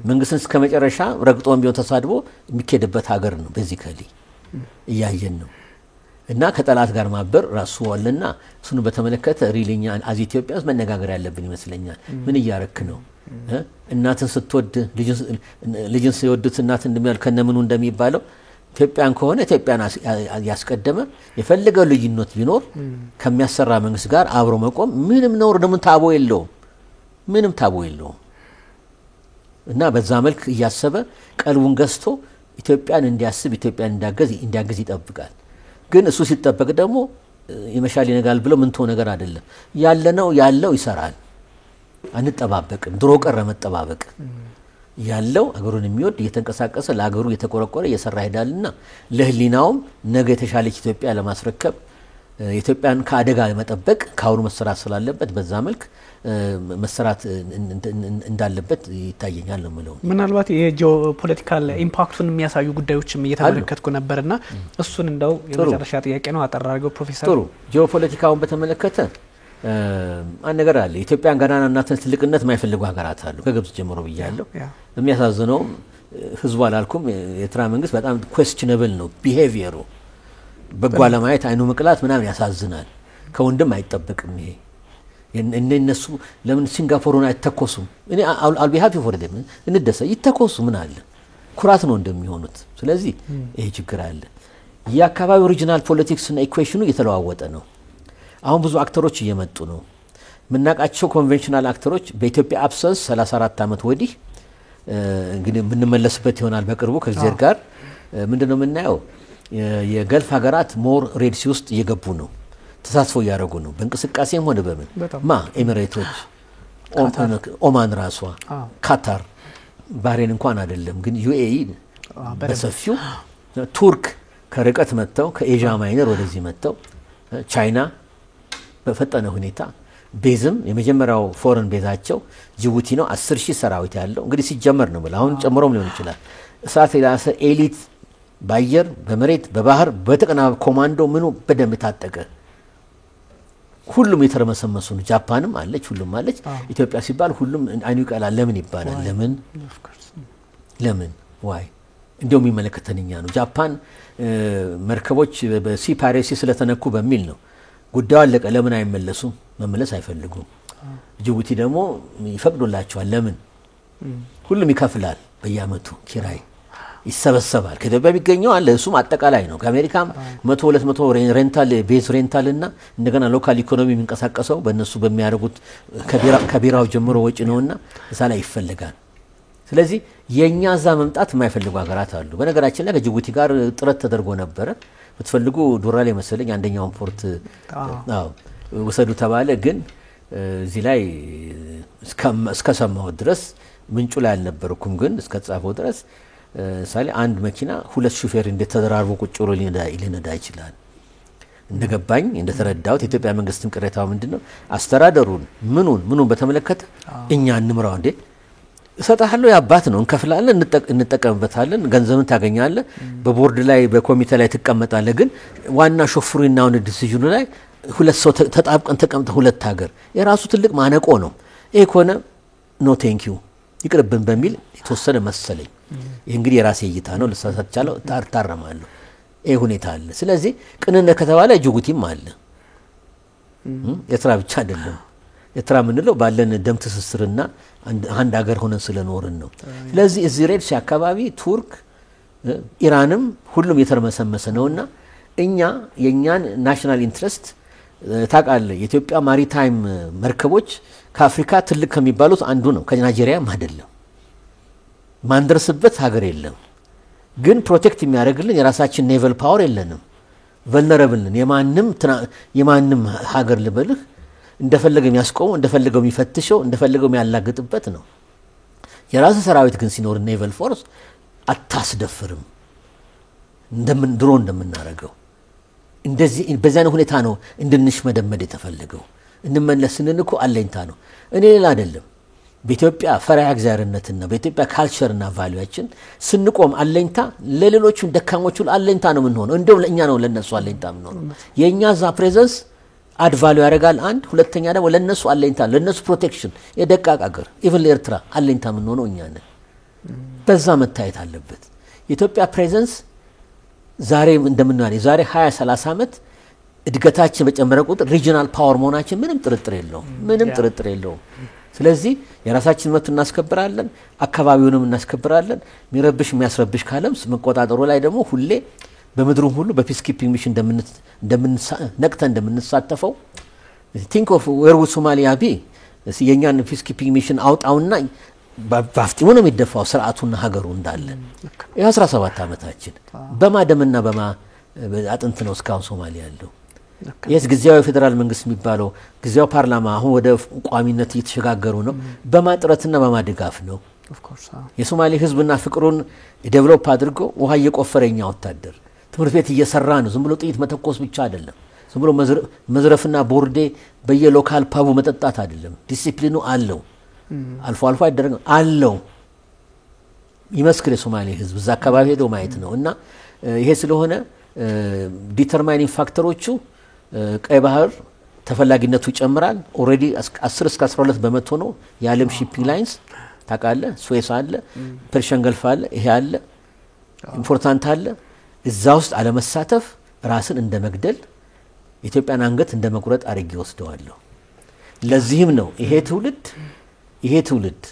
መንግስትን እስከ መጨረሻ ረግጦም ቢሆን ተሳድቦ የሚከድበት ሀገር ነው። ቤዚካሊ እያየን ነው። እና ከጠላት ጋር ማበር ራሱ ወልና እሱን በተመለከተ ሪሊኛ አዚ ኢትዮጵያ ውስጥ መነጋገር ያለብን ይመስለኛል። ምን እያረክ ነው? እናትን ስትወድ ልጅን ሲወዱት እናት እንደሚያል ከነምኑ እንደሚባለው ኢትዮጵያን ከሆነ ኢትዮጵያን ያስቀደመ የፈለገው ልዩነት ቢኖር ከሚያሰራ መንግስት ጋር አብሮ መቆም ምንም ነው ደግሞ ታቦ የለውም። እና በዛ መልክ እያሰበ ቀልቡን ገዝቶ ኢትዮጵያን እንዲያስብ ኢትዮጵያን እንዲያገዝ ይጠብቃል። ግን እሱ ሲጠበቅ ደግሞ ይመሻል ይነጋል ብሎ ምን ተው ነገር አይደለም ያለው ይሰራል አንጠባበቅም ድሮ ቀረ መጠባበቅ ያለው አገሩን የሚወድ እየተንቀሳቀሰ ለአገሩ እየተቆረቆረ እየሰራ ሄዳልና ለህሊናውም ነገ የተሻለች ኢትዮጵያ ለማስረከብ ኢትዮጵያን ከአደጋ ለመጠበቅ ካሁኑ መሰራት ስላለበት በዛ መልክ መሰራት እንዳለበት ይታየኛል ነው ማለት ነው። ምናልባት የጂኦፖለቲካል ኢምፓክቱን የሚያሳዩ ጉዳዮችም እየተመለከትኩ ነበርና እሱን እንደው የመጨረሻ ጥያቄ ነው አጠራርገው ፕሮፌሰር። ጥሩ ጂኦፖለቲካውን በተመለከተ አንድ ነገር አለ። ኢትዮጵያን ገናናነትን ትልቅነት የማይፈልጉ ሀገራት አሉ ከግብጽ ጀምሮ ብያለሁ። የሚያሳዝነው ህዝቡ አላልኩም የኤርትራ መንግስት በጣም ኩዌስቸነብል ነው ቢሄቪየሩ በጓላ ማየት አይኑ መቅላት ምናምን ያሳዝናል። ከወንድም አይጠበቅም ይሄ እነሱ ለምን ሲንጋፖርን አይተኮሱም? እኔ አልቢ ሃፒ ፎር them እንደሰ ይተኮሱ ምን አለ ኩራት ነው እንደሚሆኑት። ስለዚህ ይሄ ችግር አለ። የአካባቢው ሪጂናል ፖለቲክስ እና ኢኩዌሽኑ እየተለዋወጠ ነው። አሁን ብዙ አክተሮች እየመጡ ነው። ምናቃቸው ኮንቬንሽናል አክተሮች በኢትዮጵያ አብሰንስ 34 አመት ወዲህ እንግዲህ ምንመለስበት ይሆናል በቅርቡ ከዚህ ጋር ምንድነው የምናየው የገልፍ ሀገራት ሞር ሬድ ሲ ውስጥ እየገቡ ነው ተሳትፎ ያደረጉ ነው በእንቅስቃሴም ሆነ በምን ኤሚሬቶች ኦማን ራሷ ካታር ባህሬን እንኳን አይደለም ግን ዩኤኢ በሰፊው ቱርክ ከርቀት መጥተው ከኤዥያ ማይነር ወደዚህ መጥተው ቻይና በፈጠነ ሁኔታ ቤዝም የመጀመሪያው ፎረን ቤዛቸው ጅቡቲ ነው 10000 ሰራዊት ያለው እንግዲህ ሲጀመር ነው ብለ አሁን ጨምሮም ሊሆን ይችላል እሳት የላሰ ኤሊት ባየር በመሬት በባህር በተቀናበ ኮማንዶ ምኑ በደንብ ታጠቀ ሁሉም የተረመሰመሱ ነው። ጃፓንም አለች ሁሉም አለች። ኢትዮጵያ ሲባል ሁሉም አይኑ ይቀላል ለምን ይባላል? ለምን ዋይ እንደውም የሚመለከተንኛ ነው። ጃፓን መርከቦች በሲ ፓይሬሲ ስለተነኩ በሚል ነው ጉዳዩ አለቀ። ለምን አይመለሱም? መመለስ አይፈልጉም። ጅቡቲ ደግሞ ይፈቅዱላቸዋል። ለምን? ሁሉም ይከፍላል በየአመቱ ኪራይ ይሰበሰባል። ከኢትዮጵያ ቢገኘው አለ እሱም አጠቃላይ ነው። ከአሜሪካም 100-200 ሬንታል ቤዝ ሬንታል እና እንደገና ሎካል ኢኮኖሚ የሚንቀሳቀሰው በእነሱ በሚያደርጉት ከቢራው ጀምሮ ወጪ ነውና እዛ ላይ ይፈልጋል። ስለዚህ የኛ ዛ መምጣት የማይፈልጉ ሀገራት አሉ። በነገራችን ላይ ከጅቡቲ ጋር ጥረት ተደርጎ ነበር። ብትፈልጉ ዱራ ላይ መሰለኝ አንደኛውን ፖርት ወሰዱ ተባለ። ግን እዚህ ላይ እስከሰማው ድረስ ምንጩ ላይ አልነበርኩም። ግን እስከጻፈው ድረስ ሳሊ አንድ መኪና ሁለት ሹፌር እንደተደራርቦ ቁጭ ብሎ ሊነዳ ይችላል። እንደገባኝ እንደተረዳሁት የኢትዮጵያ መንግስትም ቅሬታው ምንድነው አስተዳደሩን ምኑን በተመለከተ እኛ እንምራው እንዴ እሰጣለሁ ያባት ነው እንከፍላለን እንጠቀምበታለን ገንዘብን ታገኛለህ በቦርድ ላይ በኮሚቴ ላይ ትቀመጣለህ። ግን ዋና ሾፍሩና ነው ዲሲዥኑ ላይ ሁለት ሰው ተጣብቀን ተቀምጠ ሁለት ሀገር የራሱ ትልቅ ማነቆ ነው። ይሄ ኮነ ኖ ቴንክ ዩ ይቅርብን በሚል የተወሰነ መሰለኝ። ይሄ እንግዲህ የራሴ እይታ ነው ለሳሳቻለው ታርታረማለሁ። ይሄ ሁኔታ አለ። ስለዚህ ቅንነት ከተባለ ጅቡቲም አለ። ኤርትራ ብቻ አይደለም። ኤርትራ ምንለው ባለን ደም ትስስርና አንድ ሀገር ሆነን ስለኖርን ነው። ስለዚህ እዚህ ሬድ ሲ አካባቢ ቱርክ ኢራንም ሁሉም የተረመሰመሰ ነውና እኛ የኛን ናሽናል ኢንትረስት ታውቃለህ የኢትዮጵያ ማሪታይም መርከቦች ከአፍሪካ ትልቅ ከሚባሉት አንዱ ነው። ከናይጄሪያም አይደለም ማንደርስበት ሀገር የለም። ግን ፕሮቴክት የሚያደርግልን የራሳችን ኔቨል ፓወር የለንም። ቨልነራብልን የማንም ሀገር ልበልህ እንደፈለገ የሚያስቆመው እንደፈለገው የሚፈትሸው እንደፈለገው የሚያላግጥበት ነው። የራስ ሰራዊት ግን ሲኖር ኔቨል ፎርስ አታስደፍርም ድሮ እንደምናረገው እንደዚህ በዛን ሁኔታ ነው እንድንሽ መደመድ የተፈለገው። እንመለስልን እኮ አለኝታ ነው እኔ ሌላ አይደለም። በኢትዮጵያ ፈሪሃ እግዚአብሔርነትና በኢትዮጵያ ካልቸርና ቫልዩአችን ስንቆም አለኝታ ለሌሎቹ ደካሞቹ አለኝታ ነው ምን ሆነው እንደው ለኛ ነው ለነሱ አለኝታ ምን ሆነው የኛ ዛ ፕሬዘንስ አድ ቫልዩ ያደርጋል። አንድ ሁለተኛ ደግሞ ለነሱ አለኝታ ለነሱ ፕሮቴክሽን የደቃቅ ሀገር ኢቭን ኤርትራ አለኝታ ምን ሆነው እኛ ነን። በዛ መታየት አለበት። የኢትዮጵያ ፕሬዘንስ ዛሬ እንደምናል ዛሬ 20-30 አመት እድገታችን በጨመረ ቁጥር ሪጂናል ፓወር መሆናችን ምንም ጥርጥር የለውም። ስለዚህ የራሳችን መብት እናስከብራለን፣ አካባቢውንም እናስከብራለን። ሚረብሽ የሚያስረብሽ ካለም መቆጣጠሩ ላይ ደግሞ ሁሌ በመድሩም ሁሉ በፒስ ኪፒንግ ሚሽን ነቅተን እንደምንሳተፈው ቲንክ ኦፍ ዌር ው ሶማሊያ ቢ የኛን ፒስ ኪፒንግ ሚሽን አውጣውና ባፍጢሙ ነው የሚደፋው ስርዓቱና ሀገሩ እንዳለ የ17 አመታችን በማደምና በማ አጥንት ነው እስካሁን ሶማሊያ ያለው። የስ ጊዜያዊ ፌደራል መንግስት የሚባለው ጊዜያዊ ፓርላማ አሁን ወደ ቋሚነት እየተሸጋገሩ ነው በማጥረትና በማድጋፍ ነው የሶማሌ ህዝብና ፍቅሩን ዴቨሎፕ አድርጎ ውሃ እየቆፈረኛ ወታደር ትምህርት ቤት እየሰራ ነው ዝም ብሎ ጥይት መተኮስ ብቻ አይደለም ዝም ብሎ መዝረፍና ቦርዴ በየሎካል ፓቡ መጠጣት አይደለም ዲሲፕሊኑ አለው አልፎ አልፎ አይደረግ አለው ይመስክር የሶማሌ ህዝብ እዛ አካባቢ ሄዶ ማየት ነው እና ይሄ ስለሆነ ዲተርማይኒንግ ፋክተሮቹ ቀይ ባህር ተፈላጊነቱ ይጨምራል ኦሬዲ 10 እስከ 12 በመቶ ነው የዓለም ሺፒንግ ላይንስ ታቃለ ስዌስ አለ ፐርሺያን ገልፍ አለ ይሄ አለ ኢምፖርታንት አለ እዛ ውስጥ አለ መሳተፍ ራስን እንደመግደል ኢትዮጵያን አንገት እንደመቁረጥ አርጊ ወስደዋለሁ ለዚህም ነው ይሄ ትውልድ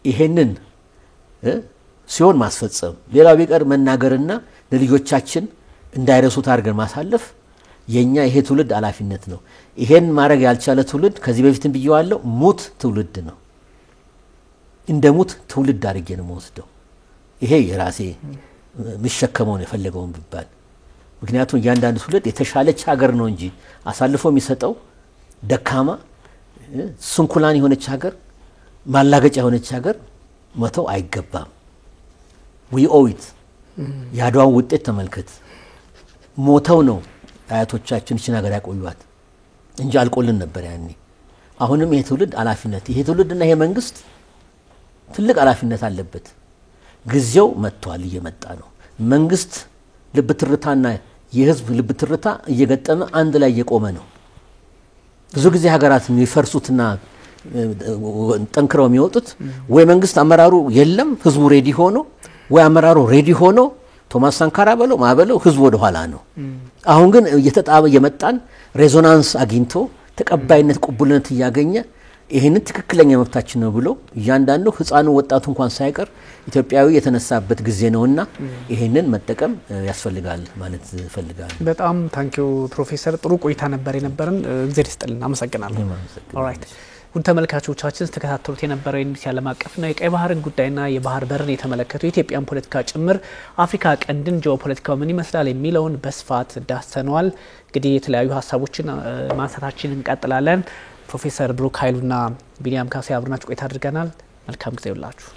ይሄንን ሲሆን ማስፈጸም ሌላው ቢቀር መናገርና ለልጆቻችን እንዳይረሱት አድርገን ማሳለፍ የኛ ይሄ ትውልድ አላፊነት ነው ይሄን ማድረግ ያልቻለ ትውልድ ከዚህ በፊትም ብየዋለሁ ሙት ትውልድ ነው እንደሙት ትውልድ አድርጌ ነው ወስደው ይሄ የራሴ ምሽከመው ነው የፈለገውን ቢባል ምክንያቱም ያንዳንዱ ትውልድ የተሻለች ሀገር ነው እንጂ አሳልፎ የሚሰጠው ደካማ ስንኩላን የሆነች ሀገር ማላገጫ የሆነች ሀገር መተው አይገባም we owe it ያድዋን ውጤት ተመልከት ሞተው ነው አያቶቻችን እቺ ነገር ያቆዩት እንጂ አልቆልን ነበር ያኔ አሁንም ይሄ ትውልድ አላፊነት ይሄ ትውልድና ይሄ መንግስት ትልቅ አላፊነት አለበት ጊዜው መጥቷል እየመጣ ነው መንግስት ልብትርታና የህዝብ ልብትርታ እየገጠመ አንድ ላይ እየቆመ ነው ብዙ ጊዜ ሀገራት የሚፈርሱትና ጠንክረው የሚወጡት ወይ መንግስት አመራሩ የለም ህዝቡ ሬዲ ሆኖ ወይ አመራሩ ሬዲ ሆኖ ቶማስ ሳንካራ በለው ማበለው ህዝቡ ወደ ኋላ ነው አሁን ግን እየተጣበ የመጣን ሬዞናንስ አግኝቶ ተቀባይነት ቁቡልነት ያገኘ ይሄን ትክክለኛ መብታችን ነው ብሎ ያንዳንዱ ህፃኑ ወጣቱ እንኳን ሳይቀር ኢትዮጵያዊ የተነሳበት ጊዜ ነውና ይሄንን መጠቀም ያስፈልጋል ማለት ፈልጋል በጣም ታንኪዩ ፕሮፌሰር ጥሩ ቆይታ ነበር የነበረን እግዚአብሔር ይስጥልን አመሰግናለሁ ኦልራይት ሁን ተመልካቾቻችን ተከታተሉት የነበረው ኢንቢሲ ዓለም አቀፍና የቀይ ባህርን ጉዳይና የባህር በርን የተመለከቱ የኢትዮጵያን ፖለቲካ ጭምር አፍሪካ ቀንድን ጂኦፖለቲካው ምን ይመስላል የሚለውን በስፋት ዳሰነዋል እንግዲህ የተለያዩ ሐሳቦችን ማንሳታችንን እንቀጥላለን ፕሮፌሰር ብሩክ ኃይሉና ቢኒያም ካሴ አብረናችሁ ቆይታ አድርገናል መልካም ጊዜ ይሁንላችሁ